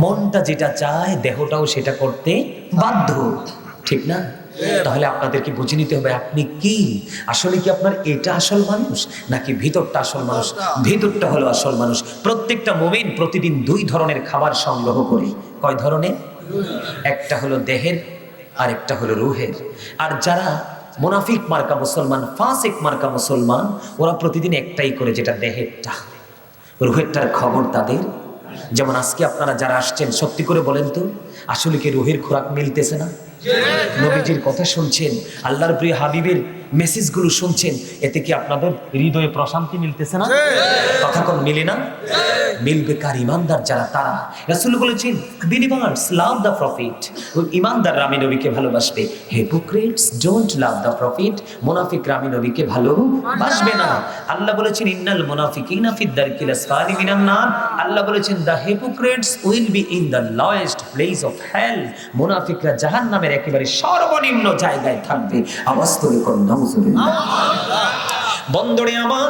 মনটা যেটা চায় দেহটাও সেটা করতে বাধ্য, ঠিক না? তাহলে আপনাদেরকে বুঝে নিতে হবে আপনি কি আসলে, কি আপনার এটা আসল মানুষ নাকি ভিতরটা আসল মানুষ? ভিতরটা হলো আসল মানুষ। প্রত্যেকটা মুমিন প্রতিদিন দুই ধরনের খাবার সংগ্রহ করে। কয় ধরনের? একটা হলো দেহের, আর একটা হলো রুহের। আর যারা মুনাফিক মার্কা মুসলমান, ফাসিক মার্কা মুসলমান, ওরা প্রতিদিন একটাই করে, যেটা দেহেরটা। রুহেরটার খবর তাদের। যেমন আজকে আপনারা যারা আসছেন, সত্যি করে বলেন তো, আসলে কি রুহের খোরাক মিলতেছে না? নবীজির কথা শুনছেন, আল্লাহর প্রিয় হাবিবের মেসেজগুলো শুনছেন, এতে কি আপনাদের হৃদয়ে প্রশান্তি মিলতেছে না? কথা কোন মিলে না? মিলবে কার? ইমানদার যারা তারা। রাসূল বলেছেন বিলিভার্স লাভ দ্য প্রফিট, ইমানদাররা আমি নবীকে ভালোবাসবে। Hypocrites don't love the profit, মুনাফিকরা আমি নবীকে ভালোবাসবে না। আল্লাহ বলেছেন ইন্নাল মুনাফিকিনা ফিদ দারকিল আসফালি মিনান নার। আল্লাহ বলেছেন the hypocrites will be in the lowest place of hell, মুনাফিকরা জাহান্নামের একেবারে সর্বনিম্ন জায়গায় থাকবে। আওয়াজ করে কোন নাউজুবিল্লাহ। বন্দরে আমার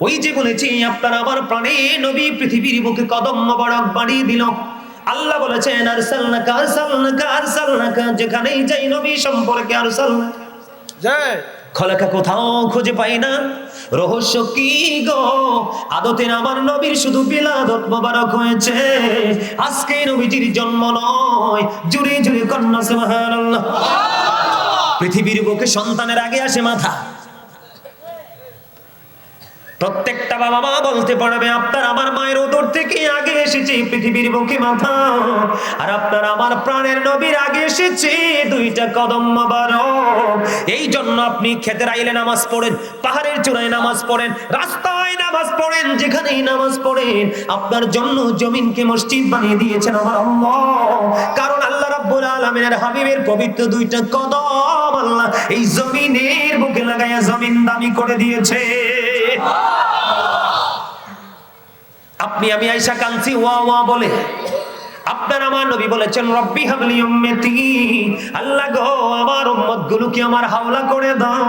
ওই যে বলেছি আপনার আমার প্রাণে নবী পৃথিবীর বুকে কদম মোবারক বাড়িয়ে দিল। আল্লাহ বলেছেন আরসালনাকা আরসালনাকা আরসালনাকা, যেখানেই যাই নবী সম্পর্কে আরসালনাকা জয় খলাকা কোথাও খুঁজে পাই না। রহস্য কি গো? আদতে আমার নবীর শুধু বিলাদত মোবারক হয়েছে, আজকে নবীজির জন্ম নয়। জুড়ে জুড়ে কন্যা সুবহানাল্লাহ। পৃথিবীর বুকে সন্তানের আগে আসে মাথা। প্রত্যেকটা বাবা মা বলতে পারবে আপনার আমার মায়ের উদর থেকে আগে এসেছে পৃথিবীর বুকে মাথা, আর আপনার আমার প্রাণের নবীর আগে এসেছে দুইটা কদম মোবারক। এই জন্য আপনি খেতের আইলে নামাজ পড়েন, পাহাড়ের চূড়ায় নামাজ পড়েন, রাস্তায় নামাজ পড়েন, যেখানেই নামাজ পড়েন, আপনার জন্য জমিনকে মসজিদ বানিয়ে দিয়েছেন আমার আল্লাহ। কারণ আল্লাহ রাব্বুল আলামিনের হাবিবের পবিত্র দুইটা কদম আল্লাহ এই জমিনের বুকে লাগাইয়া জমিন দামি করে দিয়েছে। আপনি আমি আয়েশা কাঁদছি ওয়া ওয়া বলে, আপনার আমার নবী বলেছেন রব্বি হাবলি উম্মতি, আল্লাহ গো আমার উম্মত গুলোকে আমার হাওলা করে দাও।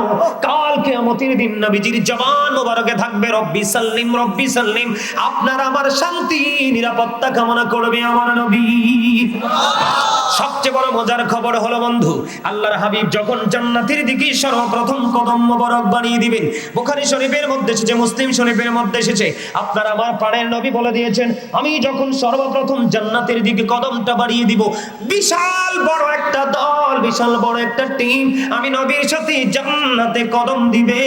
কাল কিয়ামতের দিন নবীজির জবান মোবারকে থাকবে রব্বি সাল্লিম রব্বি সাল্লিম। আপনার আমার শান্তি নিরাপত্তা কামনা করবে আমার নবী। সবচেয়ে বড় মজার খবর হলো বন্ধু, আল্লাহর হাবিব যখন জান্নাতের দিকে সর্বপ্রথম কদম মোবারক বানিয়ে দিবেন, বুখারী শরীফের মধ্যে এসেছে, মুসলিম শরীফের মধ্যে এসেছে, আপনার আমার প্রাণের নবী বলে দিয়েছেন আমি যখন সর্বপ্রথম জান্নাতের দিকে কদমটা বাড়িয়ে দিব, বিশাল বড় একটা দল, বিশাল বড় একটা টিম আমি নবীর সাথে জান্নাতে কদম দিবে।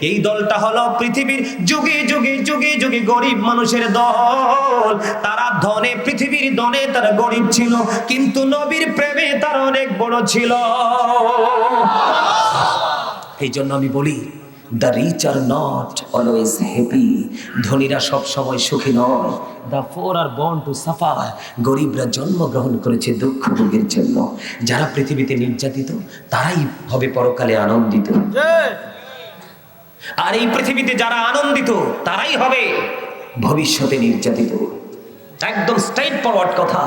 এই দলটা হলো পৃথিবীর যুগে যুগে যুগে যুগে গরিব মানুষের দল। তারা ধনে পৃথিবীর ধনে তারা গরিব ছিল, কিন্তু নবীর প্রেমে তারা অনেক বড় ছিল। এই জন্য আমি বলি the rich are not always happy, ধনীরা সব সময় সুখী নয়। The poor are born to suffer, গরিবরা জন্মগ্রহণ করেছে দুঃখ ভোগের জন্য। যারা পৃথিবীতে নির্যাতিত তারাই হবে পরকালে আনন্দিত, আর এই পৃথিবীতে যারা আনন্দিত তারাই হবে ভবিষ্যতে নির্যাতিত। একদম স্ট্রেইট ফরওয়ার্ড কথা,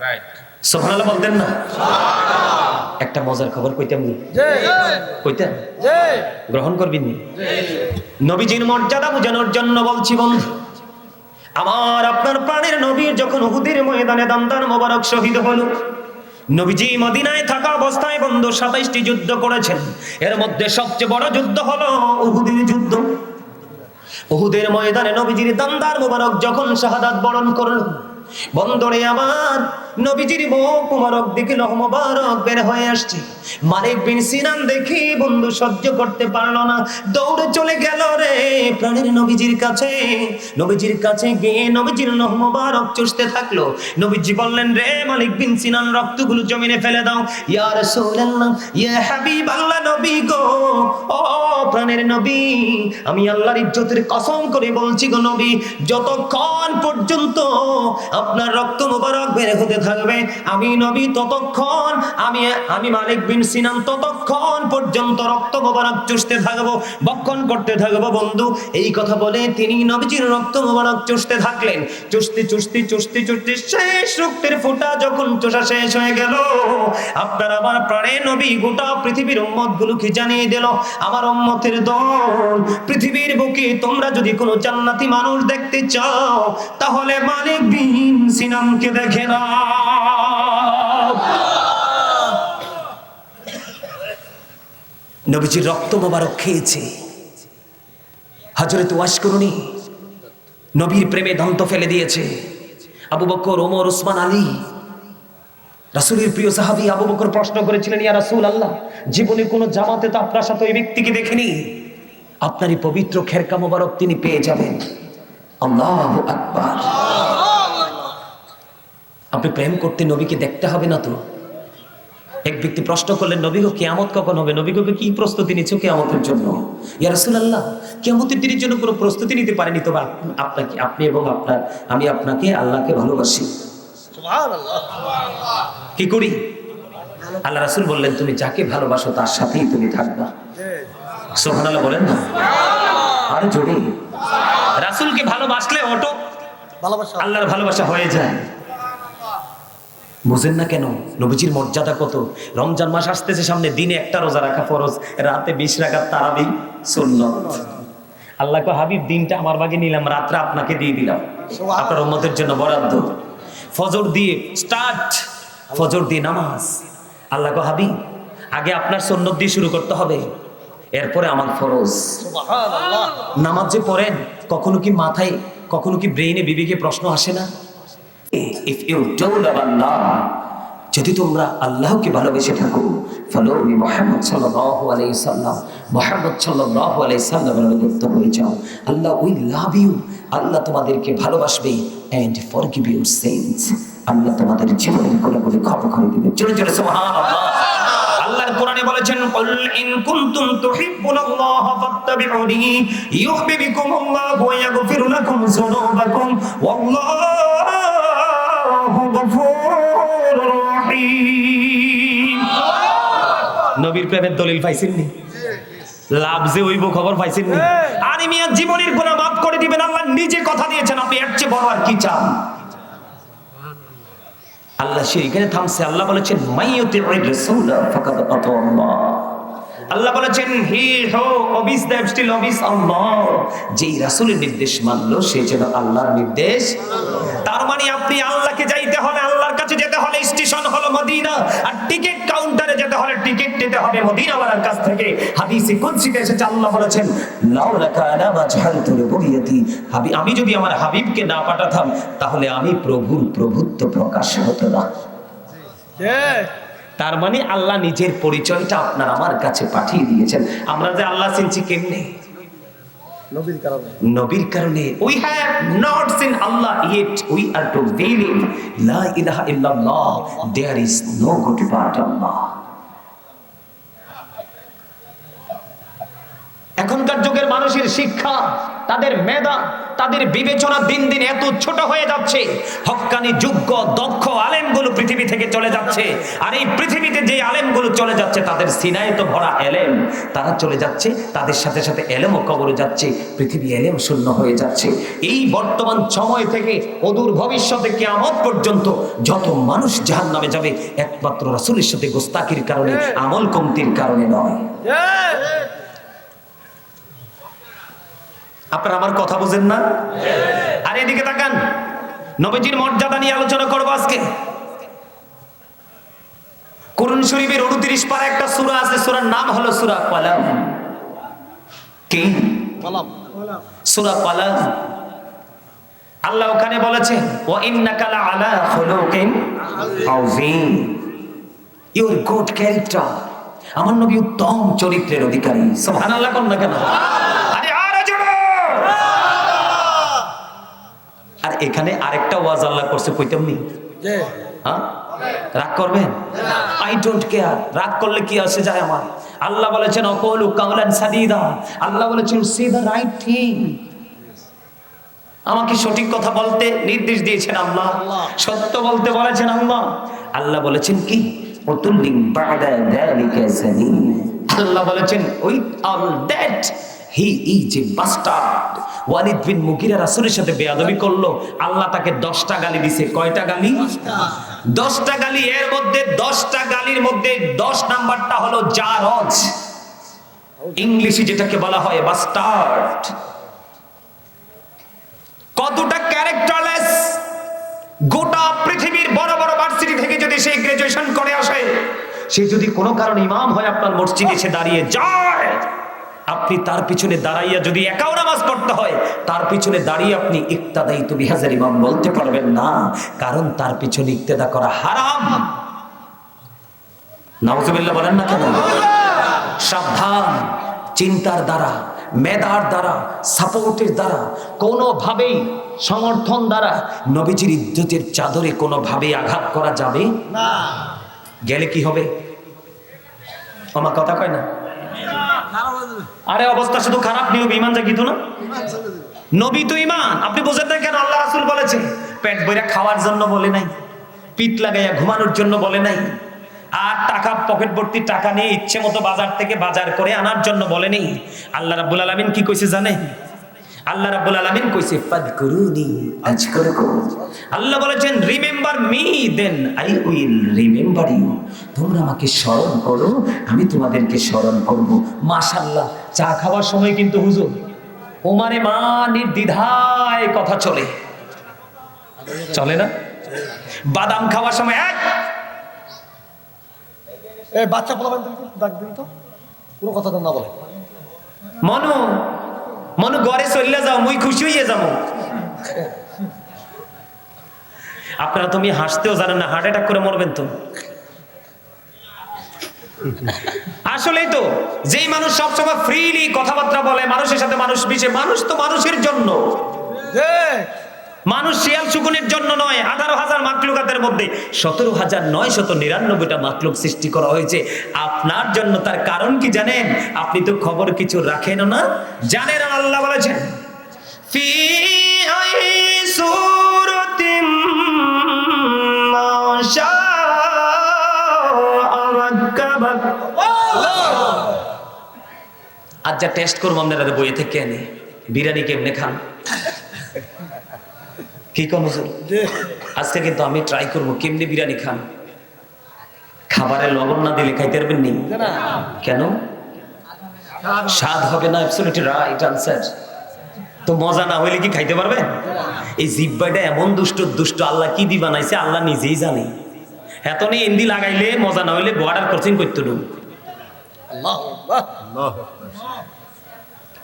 রাইট? সুবহানাল্লাহ বলতেন না? একটা মজার খবর কইতাম, কইতাম গ্রহণ করবেন নি? নবীজির মর্যাদা বোঝানোর জন্য বলছি বন্ধু আমার, আপনার প্রাণের নবীর যখন উহুদের ময়দানে দামদার মোবারক শহীদ হলো, নবীজি মদিনায় থাকা অবস্থায় বন্ধু 27টি যুদ্ধ করেছেন। এর মধ্যে সবচেয়ে বড় যুদ্ধ হলো উহুদের যুদ্ধ। উহুদের ময়দানে নবীজির দামদার মোবারক যখন শাহাদাত বরণ করল, বন্দরে আমার নবীজির মুখ মুবারক দিকে লৌহ মুবারক বের হয়ে আসছে। মালিক বিন সিনান দেখি বন্ধু সহ্য করতে পারলো না, দৌড়ে চলে গেল রে প্রাণের নবীজির কাছে। নবীজির কাছে গিয়ে নবীজির লৌহ মুবারক চুষতে থাকলো। নবীজি বললেন রে মালিক বিন সিনান, রক্তগুলো জমিনে ফেলে দাও। ইয়া রাসূলুল্লাহ, ইয়া হাবিবাল্লাহ, নবী গো, ও প্রাণের নবী, আমি আল্লাহর ইজ্জতের কসম করে বলছি গো নবী, যতক্ষণ পর্যন্ত আপনার রক্ত মুবারক বের হতে থাকবে আমি নবী ততক্ষণ, আমি মালিক বিন সিনান ততক্ষণ পর্যন্ত রক্ত মুবারক চুষতে থাকবো, ভক্ষণ করতে থাকবো। বন্ধু এই কথা বলে তিনি নবীজির রক্ত মুবারক চুষতে থাকলেন। চুষতে চুষতে চুষতে চুষতে শেষ রক্তের ফোঁটা যখন চুষা শেষ হয়ে গেল, আপনার আমার প্রাণের নবী গোটা পৃথিবীর উম্মত গুলোকে জানিয়ে দিল, আমার উম্মতের দল, পৃথিবীর বুকে তোমরা যদি কোনো জান্নাতি মানুষ দেখতে চাও তাহলে মালিক বিন সিনানকে দেখে না। নবীজির রক্ত মোবারক খেয়েছে। হযরত ওয়াশকুরুনি নবীর প্রেমে দন্ত ফেলে দিয়েছে। আবু বকর, ওমর, ওসমান, আলী, রাসূলের প্রিয় সাহাবী আবু বকর প্রশ্ন করেছিলেন, ইয়া রাসূলুল্লাহ, জীবনে কোনো জামাতে তো আপনার সাথে ওই ব্যক্তিকে দেখিনি, আপনারই পবিত্র খেরকা মোবারক তিনি পেয়ে যাবেন। আল্লাহু আকবার। আপনি প্রেম করতে নবীকে দেখতে হবে না তো? এক ব্যক্তি প্রশ্ন করলেন, নবী গো কিয়ামত কখন হবে? নবী গো কি প্রস্তুতি নিচ্ছ কিয়ামতের জন্য? ইয়া রাসূলুল্লাহ, কিয়ামতের দিনের জন্য কোনো প্রস্তুতি নিতে পারিনি, তবে আপনাকে, আপনি এবং আমি আপনাকে, আল্লাহকে ভালোবাসি। সুবহানাল্লাহ। কি করি? আল্লাহ রাসূল বললেন, তুমি যাকে ভালোবাসো তার সাথেই তুমি থাকবা। সুবহানাল্লাহ বলেন না, আরে জোরে। রাসূলকে ভালোবাসলে অটো আল্লাহর ভালোবাসা হয়ে যায়। বুঝেন না কেন? নবীজির মর্যাদা কত। রমজান মাস আসতেছে সামনে, দিনে একটা রোজা রাখা ফরজ, রাতে 20 রাকাত তারাবি সুন্নাত। আল্লাহ কো হাবিব, দিনটা আমার ভাগে নিলাম, রাতটা আপনাকে দিয়ে দিলাম, আপনার উম্মতের জন্য বরাদ্দ। ফজর দিয়ে স্টার্ট, ফজর দিয়ে নামাজ। আল্লাহ কো হাবিব, আগে আপনার সুন্নাত দিয়ে শুরু করতে হবে, এরপরে আমার ফরজ। সুবহানাল্লাহ। নামাজ যে পড়েন, কখনো কি মাথায়, কখনো কি ব্রেইনে, বিবেকে প্রশ্ন আসে না? If you don't love Allah, যদি তোমরা আল্লাহকে ভালোবেসে থাকো, ফলো মুহাম্মদ সাল্লাল্লাহু আলাইহি সাল্লাম, মুহাম্মদ সাল্লাল্লাহু আলাইহি সাল্লামের অনুগত হয়ে যাও, আল্লাহ উইল লাভ ইউ, আল্লাহ তোমাদেরকে ভালোবাসবে, and forgive your sins, আল্লাহ তোমাদের জীবনের গুনাহগুলো ক্ষমা করে দিবেন। জোরে জোরে সুবহানাল্লাহ। আল্লাহর কোরআনে বলেছেন, কুল ইন কুনতুম তুহিব্বুনাল্লাহ ফাত্তাবিউনি ইউহিব্বুকুমুল্লাহু ওয়া ইয়াগফির লাকুম যুনুবাকুম ওয়াল্লাহু গফুরুর রহিম। নবীর প্রেমের দলিল পাইছেন নি? লাভ যে হইব খবর পাইছেন নি? আরে মিয়া, জীবনের গুনাহ মাফ করে দিবেন, আল্লাহ নিজে কথা দিয়েছেন, আপনি এর চেয়ে বড় আর কি চান? আল্লাহ সেখানে থামছে। আল্লাহ বলেছেন, মাইয়ুতির রাসূল ফাকাদ আতাআল্লাহ। আল্লাহ বলেছেন, হি হু ওবিস দ্য স্টিল ওবিস আল্লাহ। যেই রাসূলের নির্দেশ মানলো সে যেন আল্লাহর নির্দেশ। তার মানে আপনি আল্লাহকে যাইতে হলে, আল্লাহর কাছে যেতে হলে স্টেশন হলো মদিনা, আর টিকিট কাউন্টারে যেতে হলে টিকিট নিতে হবে মদিনাওয়ালার কাছ থেকে। হাদিসে কুদসিতে এসেছে, আল্লাহ বলেছেন, লাউলাকা আনা মাজহালতু রুবুবিয়্যাতি, আমি যদি আমার হাবিবকে না পাঠাতাম তাহলে আমি প্রভুর প্রভুত্ব প্রকাশ হতো না। তার মানে আল্লাহ নিজের পরিচয়টা আপনার আমার কাছে পাঠিয়ে দিয়েছেন। আমরা যে আল্লাহ চিনছি কেমনে? নবীর কারণে। We have not seen Allah yet we are to believe la ilaha illallah, there is no God but Allah. এখনকার যুগের মানুষের শিক্ষা, তাদের মেধা, তাদের বিবেচনা দিন দিন এত ছোট হয়ে যাচ্ছে। হক্কানি যোগ্য দক্ষ আলেমগুলো পৃথিবী থেকে চলে যাচ্ছে। আর এই পৃথিবীতে যে আলেমগুলো চলে যাচ্ছে, তাদের সিনায় তো ভরা এলেম, তারা চলে যাচ্ছে, তাদের সাথে সাথে এলেমও কবরে যাচ্ছে, পৃথিবী এলেম শূন্য হয়ে যাচ্ছে। এই বর্তমান সময় থেকে অদূর ভবিষ্যতে কিয়ামত পর্যন্ত যত মানুষ জাহান্নামে যাবে, একমাত্র রাসূলের সাথে গোস্তাকির কারণে, আমল কমতির কারণে নয়। আপনারা আমার কথা বুঝেন না? আর এদিকে তাকান, নবীজির মর্যাদা নিয়ে আলোচনা করব আজকে। কুরআন শরীফের 29 পারা একটা সূরা আছে, সূরার নাম হলো সূরা কলম। কি? কলম। সূরা কলম। আল্লাহ ওখানে বলেছে, ওয়া ইন্নাকা লাআলা খুলুকিন আযীম, ইউর গুড ক্যারেক্টার। আমার নবী উত্তম চরিত্রের অধিকারী। সুবহানাল্লাহ কোন না কেন? আর এখানে আরেকটা ওয়াজ আল্লাহ করছে, কইতাম নি? হ্যাঁ, রাগ করবেন? আই ডোন্ট কেয়ার, রাগ করলে কি আসে যায় আমার। আল্লাহ বলেছেন, অকলু কাওলান সাদীদা, আল্লাহ বলেছেন সে দ্য রাইট থিং। আমাকে সঠিক কথা বলতে নির্দেশ দিয়েছেন আল্লাহ, সত্য বলতে বলেছেন আল্লাহ। আল্লাহ বলেছেন কি? উতুল্লিন বাদা যালিকা সাদিন। আল্লাহ বলেছেন, with all that he is a bastard. Walid bin Mughira রাসূলের সাথে বেয়াদবি করলো, আল্লাহ তাকে 10টা গালি দিয়েছে। কয়টা গালি? 10টা গালি। এর মধ্যে 10টা গালির মধ্যে 10 নাম্বারটা হলো জারজ, ইংলিশে যেটাকে বলা হয় বাস্টার্ড। কতটা ক্যারেক্টারলেস! গোটা পৃথিবীর বড় বড় ভার্সিটি থেকে যদি সে গ্রাজুয়েশন করে আসে, সে যদি কোনো কারণে ইমাম হয় আপনার মসজিদে এসে দাঁড়িয়ে যায়, আপনি তার পিছনে দাঁড়াইয়া যদি একাও নামাজ পড়তে হয়, তার পিছনে দাঁড়িয়ে আপনি ইক্তাদাইতু বিহাযাল ইমাম বলতে পারবেন না, কারণ তার পিছনে ইক্তেদা করা হারাম। নাউজুবিল্লাহ বলেন না কেন? সাবধান! চিন্তার দ্বারা, মেধার দ্বারা, সাপোর্টের দ্বারা, কোনোভাবেই সমর্থন দ্বারা নবীজির ইজ্জতের চাদরে কোনোভাবেই আঘাত করা যাবে না। গেলে কি হবে? আমার কথা কয় না, আরে অবস্থা শুধু খারাপ নিয়ে ইমান জাগিত না। নবী তো ইমান, আপনি বোঝেন না কেন? আল্লাহ রাসূল বলেছে পেট ভরে খাওয়ার জন্য বলে নাই, পিঠ লাগাইয়া ঘুমানোর জন্য বলে নাই, আর টাকা পকেট ভর্তি টাকা নিয়ে ইচ্ছে মতো বাজার থেকে বাজার করে আনার জন্য বলেনি। আল্লাহ রাব্বুল আলামিন কি কইছে জানেন? আল্লাহ রাব্বুল আলামিন কইছে ফাযকুরুনি আযকুরকুম। আল্লাহ বলেছেন remember me then I will remember you. তোমরা আমাকে স্মরণ করো, আমি তোমাদেরকে স্মরণ করব। মাশাআল্লাহ, চা খাওয়ার সময় কিন্তু হুজুর ওমারে মা নির্দ্বিধায় কথা চলে, চলে না? বাদাম খাওয়ার সময় এই বাচ্চা পোলাবেন ডাক দিন তো, কোনো কথা তো না বলে। মনু মনু ঘরে চলে যাও, মুই খুশি হইয়া যাবো। আপনারা তুমি হাসতেও জানেন না, হার্ট অ্যাটাক করে মরবেন তো। আসলেই তো, যেই মানুষ সবসময় ফ্রিলি কথাবার্তা বলে, মানুষের সাথে মানুষ মিশে, মানুষ তো মানুষের জন্য, মানুষ শিয়াল শকুনের জন্য নয়। 18,000 মাখলুকাতের মধ্যে 17,999টা মাখলুক সৃষ্টি করা হয়েছে আপনার জন্য। তার কারণ কি জানেন? আপনি তো খবর কিছু রাখেন না, জানেন। আল্লাহ বলেছেন ফি আই সূরাতিম মা শাআ রাক্কাবাক। আজ যা টেস্ট করবো আপনারা বইয়ে থেকে এনে, বিরিয়ানি কেমনে খান কি কোন হুজুর? আজকে কিন্তু আমি ট্রাই করবো কেমনে বিরিয়ানি খান। খাবারে লবণ না দিলে খাইতে পারবেন নি কেন? স্বাদ হবে না। Absolutely right answer. তো মজা না হইলে কি খাইতে পারবেন? এই জিহ্বাটা এমন দুষ্ট দুষ্ট, আল্লাহ কি দি বানাইছে আল্লাহ নিজেই জানে। এত নেই এন্দি লাগাইলে মজা না হইলে বর্ডার ক্রসিং করতে দেব।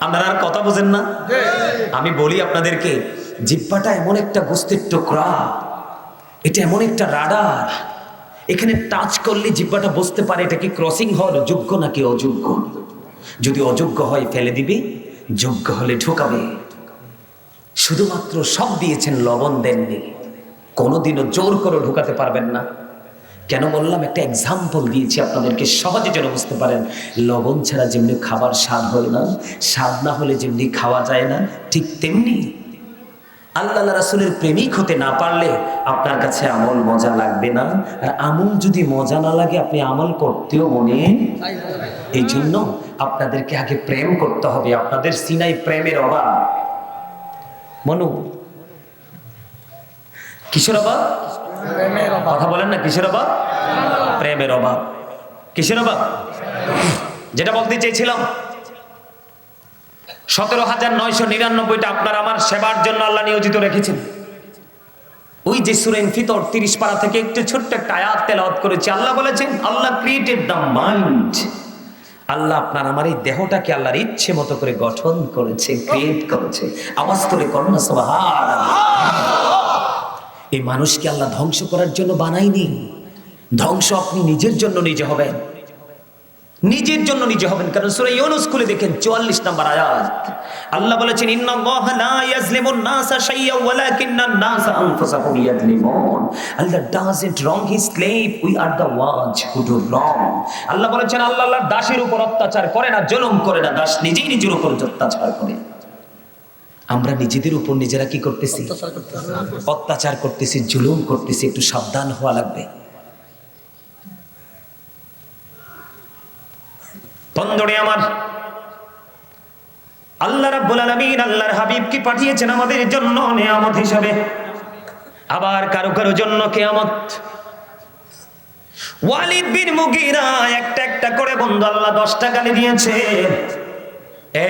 আপনারা আর কথা বোঝেন না। আমি বলি আপনাদেরকে, জিহ্বাটা এমন একটা গোস্তের টুকরা, এটা এমন একটা রাডার, এখানে টাচ করলে জিহ্বাটা বুঝতে পারে এটা কি ক্রসিং হওয়ার যোগ্য নাকি অযোগ্য। যদি অযোগ্য হয় ফেলে দিবে, যোগ্য হলে ঢোকাবে। শুধুমাত্র সব দিয়েছেন, লবণ দেননি। কোনোদিনও জোর করে ঢোকাতে পারবেন না। কেন বললাম? একটা এক্সাম্পল দিয়েছি আপনাদেরকে সহজে যেন বুঝতে পারেন। লবণ ছাড়া যেমনি খাবার স্বাদ হয় না, স্বাদ না হলে যেমনি খাওয়া যায় না, ঠিক তেমনি আল্লাহ রাসূলের প্রেমিক হতে না পারলে আপনার কাছে আমল মজা লাগবে না। আর আমল যদি মজা না লাগে, আপনি আমল করতেও মনে। এই জন্য আপনাদেরকে আগে প্রেম করতে হবে। আপনাদের সিনাই প্রেমের অভাব। মনু কিসের অভাব? কথা বলেন না, কিসের অভাব? প্রেমের অভাব। কিসের অভাব? যেটা বলতে চেয়েছিলাম, 17,999টা আপনার আমার সেবার জন্য আল্লাহ নিয়োজিত রেখেছেন। ওই যে সূরা ইনফিতর 30 পারা থেকে একটু ছোট্ট একটা আয়াত তেলাওয়াত করেছি। আল্লাহ বলেছেন আল্লাহ ক্রিয়েটেড দ্য মাইন্ড। আল্লাহ আপনার আমার এই দেহটাকে আল্লাহর ইচ্ছে মতো করে গঠন করেছে, ক্রিয়েট করেছে। আওয়াজ করে কন্যা সুবহানাল্লাহ। এই মানুষকে আল্লাহ ধ্বংস করার জন্য বানায়নি। ধ্বংস আপনি নিজের জন্য নিজে হবেন, নিজের জন্য নিজে হবেন। কারণ সূরা ইউনূস খুলে দেখেন 44 নম্বর আয়াত। আল্লাহ বলেছেন ইন্নাল্লাহা লা ইয়াজলিমুন নাসা শাইয়্যান ওয়ালাকিন্নান নাসা আনফুসাহুম ইয়াজলিমুন। Allah doesn't wrong his slave, we are the ones who do wrong. Allah বলেছেন আল্লাহ দাসের উপর অত্যাচার করে না, জুলুম করে না, দাস নিজেই নিজের উপর অত্যাচার করে। আমরা নিজেদের উপর নিজেরা কি করতেছি? অত্যাচার করতেছি, জুলুম করতেছি। একটু সাবধান হওয়া লাগবে। বন্ধুরে আমার, আল্লাহ রাব্বুল আলামিন আল্লাহর হাবিবকে পাঠিয়েছেন আমাদের জন্য নিয়ামত হিসাবে, আবার কারো কারো জন্য কিয়ামত। ওয়ালিদ বিন মুগীরা একটা একটা করে বন্ধু আল্লাহ 10টা গালি দিয়েছে।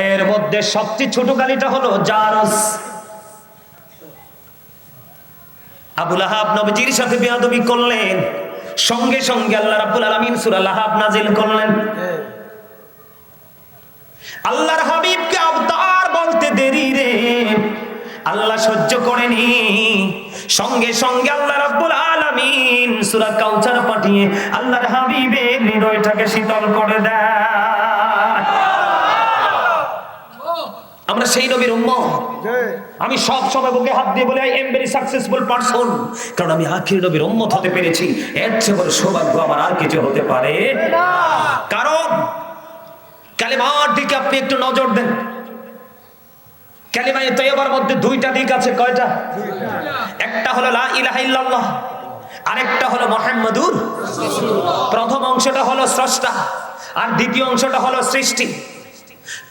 এর মধ্যে সবচেয়ে ছোট গালিটা হলো জারস। আবু লাহাব নবীজির সাথে বেয়াদবি করলেন, সঙ্গে সঙ্গে আল্লাহ রাব্বুল আলামিন সূরা লাহাব নাজিল করলেন। আল্লাহর হাবিবকে আবতার বলতে দেরি রে, আল্লাহ সহ্য করেনি। সঙ্গে সঙ্গে আল্লাহ রাব্বুল আলামিন সূরা কাউসার পাঠিয়ে আল্লাহর হাবিবের হৃদয়টাকে শীতল করে দেয়। আমরা সেই নবীর উম্মত। আমি সব সময় বুকে হাত দিয়ে বলি I am very successful person, কারণ আমি আখির নবীর উম্মত হতে পেরেছি। এর চেয়ে বড় সৌভাগ্য আমার আর কিছু হতে পারে না। কারণ কালেমার দিকে আপনি একটু নজর দেন। কালেমায়ে তয়্যিবার মধ্যে দুইটা দিক আছে। কয়টা? একটা হলো লা ইলাহা ইল্লাল্লাহ, আরেকটা হলো মুহাম্মাদুর রাসূলুল্লাহ। প্রথম অংশটা হলো স্রষ্টা, আর দ্বিতীয় অংশটা হলো সৃষ্টি।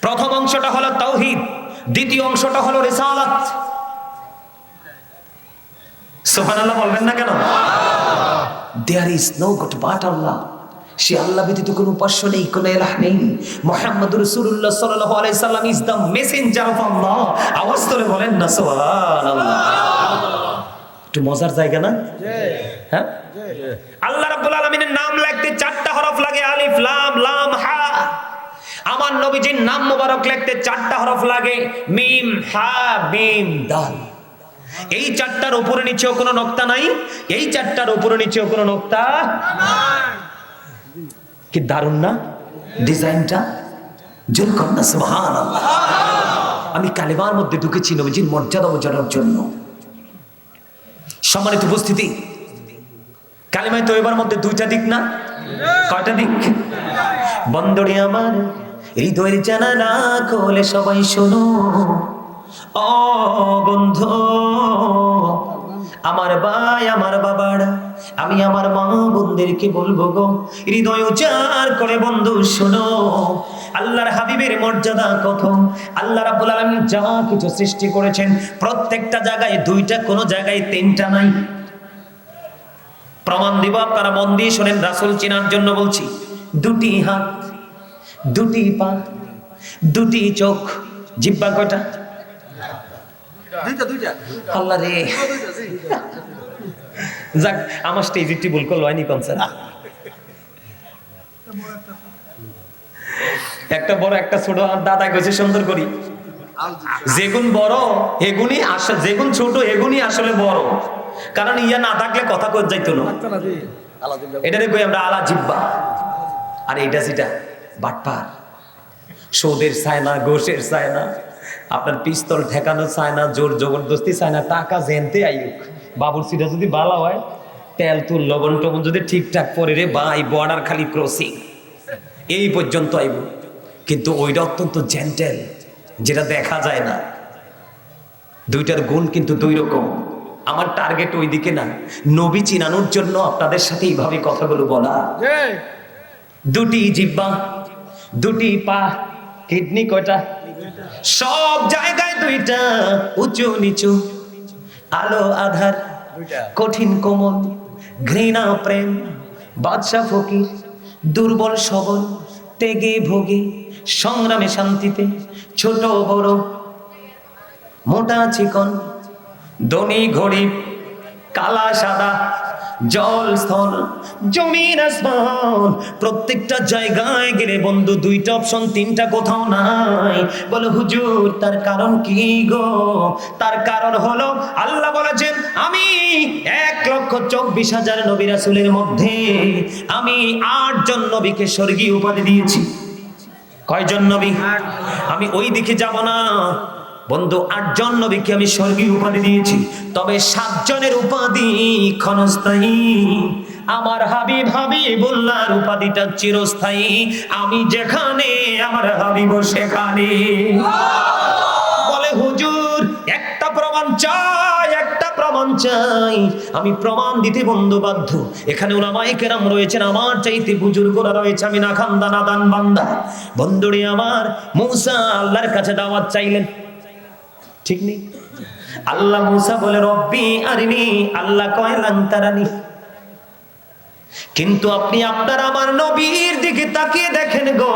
প্রথম অংশটা হলো তাওহীদ, দ্বিতীয় অংশটা হলো রিসালাত। সুবহানাল্লাহ বলবেন না কেন? There is no god but Allah. সে আল্লাহ ব্যতীত কোনো উপাস্য নেই, কোনো ইলাহ নেই। মুহাম্মাদুর রাসূলুল্লাহ সাল্লাল্লাহু আলাইহি সাল্লাম ইজ দ্য মেসেঞ্জার অফ আল্লাহ। আওয়াজ করে বলেন না সুবহানাল্লাহ। একটু মজার জায়গা না? হ্যাঁ, আল্লাহ রাব্বুল আলামিনের নাম লিখতে 4টা হরফ লাগে, আলিফ লাম লাম হা। আমার নবীজির নাম মোবারক লিখতে 4টা হরফ লাগে, মিম হা মিম দাল। এই 4টার উপরে নিচেও কোনো নক্তা নাই, এই 4টার উপরে নিচেও কোনো নক্তা নাই। কি দারুণ না ডিজাইনটা? জোর কর না সুবহানাল্লাহ। আমি কালেমার মধ্যে ঢুকেছি নবীজির মর্যাদা বোঝানোর জন্য। সম্মানিত উপস্থিতি, কালেমায়ে তয়্যিবার মধ্যে দুইটা দিক না? কয়টা দিক? বন্দরে আমার হৃদয়ের জানালা খোলে সবাই শোনো, ও বন্ধু আমার ভাই আমার বাবারা, আমি আমার মা বোনদেরকে বলবো গো, হৃদয় উজাড় করে বন্ধু শোনো, আল্লাহর হাবিবের মর্যাদা কত। আল্লাহ রাব্বুল আলামিন যা কিছু সৃষ্টি করেছেন প্রত্যেকটা জায়গায় দুইটা, কোনো জায়গায় তিনটা নাই। প্রমাণ দিব, আপনারা মন দিয়ে শোনেন, রাসূল চিনার জন্য বলছি। দুটি হাত, দুটি পা, দুটি চোখ, জিহ্বা কয়টা? আল্লাহ রে, যাক আমার স্টেজিটি ভুল করলো, হয়নি কনসার্ট। একটা বড় একটা ছোট, আর দাদা কইছে সুন্দর করি, যেগুন বড় এগুনি আসলে, যেগুন ছোট এগুনি আসলে বড়। কারণ ইয়া না থাকলে কথা কই যাইতো না। এটারে কই আমরা আলা জিহ্বা। আর এইটা যেটা বাটপার, সৌদের চায় না, ঘোষের চায় না, আপনার পিস্তল ঠেকানো চায় না, জোর জবরদস্তি চায় না, টাকা জেনতে আইুক। বাবুর সিটা যদি ভালো হয়, তেল তুল লবণ টবণ যদি ঠিকঠাক পরে রে ভাই, বর্ডার খালি ক্রসিং এই পর্যন্ত আইব। কিন্তু ওইটা অত্যন্ত জেন্টেল, যেটা দেখা যায় না। দুইটার গুণ কিন্তু দুই রকম। আমার টার্গেট ওই দিকে না, নবী চিনানোর জন্য আপনাদের সাথে এইভাবে কথাগুলো বলা। দুটি জিহ্বা, দুটি পা, কিডনি কয়টা? সব জায়গায় দুইটা, উঁচু নিচু, আলো আধার, কঠিন কোমল, ঘৃণা প্রেম, বাদশা ফকির, দুর্বল সবল, ত্যাগে ভোগে, সংগ্রামে শান্তিতে, ছোট বড়, মোটা চিকন, ধনী গরিব, কালা সাদা, জল স্থল, জমিন আসমান, প্রত্যেকটা জায়গায় গেলে বন্ধু দুইটা অপশন, তিনটা কোথাও নাই। বলে হুজুর তার কারণ কি গো? তার কারণ হলো আল্লাহ বলেছেন, আমি 1,24,000 নবী রাসূলের মধ্যে আমি 8 জন নবীকে স্বর্গীয় উপাধি দিয়েছি। কয়জন নবী? আমি ওই দিকে যাব না বন্ধু, 8 জন নবীকে আমি স্বর্গীয় উপাধি দিয়েছি। তবে 7 জনের উপাধি ক্ষণস্থায়ী। আমার হাবিব হাবিবুল্লাহর উপাধিটা চিরস্থায়ী। আমি যেখানে আমার হাবিব সেখানে। বলে হুজুর একটা প্রমাণ চাই, একটা প্রমাণ চাই। আমি প্রমাণ দিতে বন্ধু বাধ্য। এখানে উলামায়ে কেরাম রয়েছেন, আমার চাইতে বুজুর্গরা রয়েছে, আমি না খান্দা নাদান বান্দা। বন্ধুরে আমার, মূসা আল্লাহর কাছে দাওয়াত চাইলেন, ঠিক নেই? আল্লাহ মূসা বলে রব্বি আরিনি, আল্লাহ কয় লান তারানি। কিন্তু আপনি আপনার আমার নবীর দিকে তাকিয়ে দেখেন গো,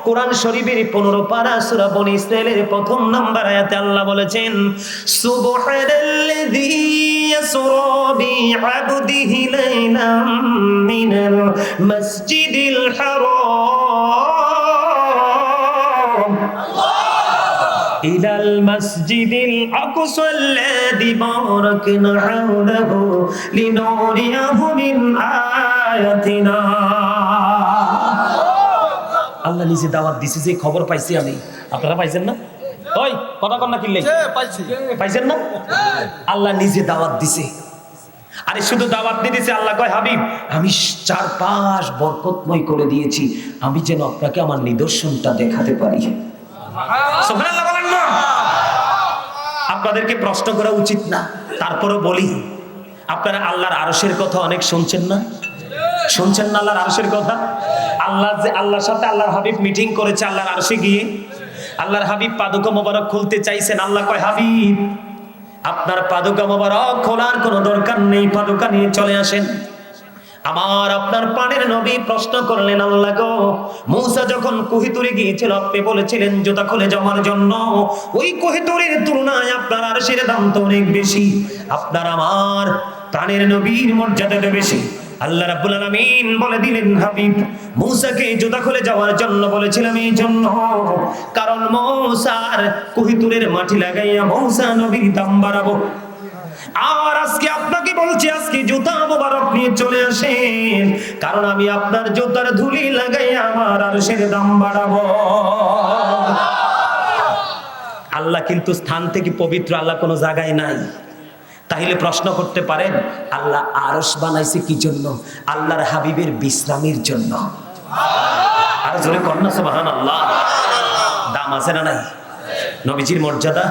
কোরআন শরীফের 15 পারা সূরা বনী ইসরাঈলের 1 নাম্বার আয়াতে আল্লাহ বলেছেন, সুবহানাল্লাযী ইয়াসরা বিআবদিহি লাইলাম মিনাল মাসজিদিল হারাম ইলাল মাসজিদিল আকসাল্লাযী বারাকনা হাওলাহু লিনুরিয়াহু মিন আয়াতিনা। আল্লাহ নিজে দাওয়াত দিছে, যে খবর পাইছি আমি, আপনারা পাইছেন না? ওই কথা কন না কিনলে পাইছি। পাইছেন না? আল্লাহ নিজে দাওয়াত দিছে। আরে শুধু দাওয়াত দিয়ে দিছে, আল্লাহ কয় হাবিব আমি চারপাশ বরকতময় করে দিয়েছি, আমি যেন আপনাকে আমার নিদর্শনটা দেখাতে পারি। সুবহানাল্লাহ বলেন না? আপনাদেরকে প্রশ্ন করা উচিত না, তারপরও বলি, আপনারা আল্লাহর আরশের কথা অনেক শুনছেন না? শুনছেন না আল্লাহর আরশের কথা? আল্লাহর সাথে আল্লাহর হাবিব মিটিং করেছে আল্লাহর আরশে গিয়ে। আল্লাহর হাবিব পাদুকা মোবারক খুলতে চাইছেন। আল্লাহ কয় হাবিব আপনার পাদুকা মোবারক খোলার কোনো দরকার নেই, পাদুকা নিয়ে চলে আসেন। আমার আপনার পানের নবী প্রশ্ন করলেন, আল্লাহ গো মূসা যখন কুহিতুরে গিয়েছিল আপনি বলেছিলেন জুতা খুলে যাওয়ার জন্য, ওই কুহিতুরের তুলনায় আপনার আরশের দাম তো অনেক বেশি, আপনার আমার প্রাণের নবীর মর্যাদাটা বেশি। আল্লাহ রাব্বুল আলামিন বলে দিলেন হাবিব মূসাকে জুতা খুলে যাওয়ার জন্য বলেছিলাম এই জন্য, কারণ মূসার কুহিতুরের মাটি লাগাইয়া মূসা নবীর দাম বাড়াবো। আর আজকে আপনাকে বলছি আজকে জুতা মোবারক নিয়ে চলে আসেন, কারণ আমি আপনার জুতার ধুলি লাগাইয়া আমার আরশের দাম বাড়াবো। আল্লাহ কিন্তু স্থান থেকে পবিত্র, আল্লাহ কোনো জায়গায় নাই। তাইলে প্রশ্ন করতে পারেন আল্লাহ আরশ বানাইছে কি জন্য? আল্লাহর হাবিবের বিশ্রামের জন্য। আর জোরে কন্যা সুবহানাল্লাহ। দাম আছে না নাই নবীজির মর্যাদা?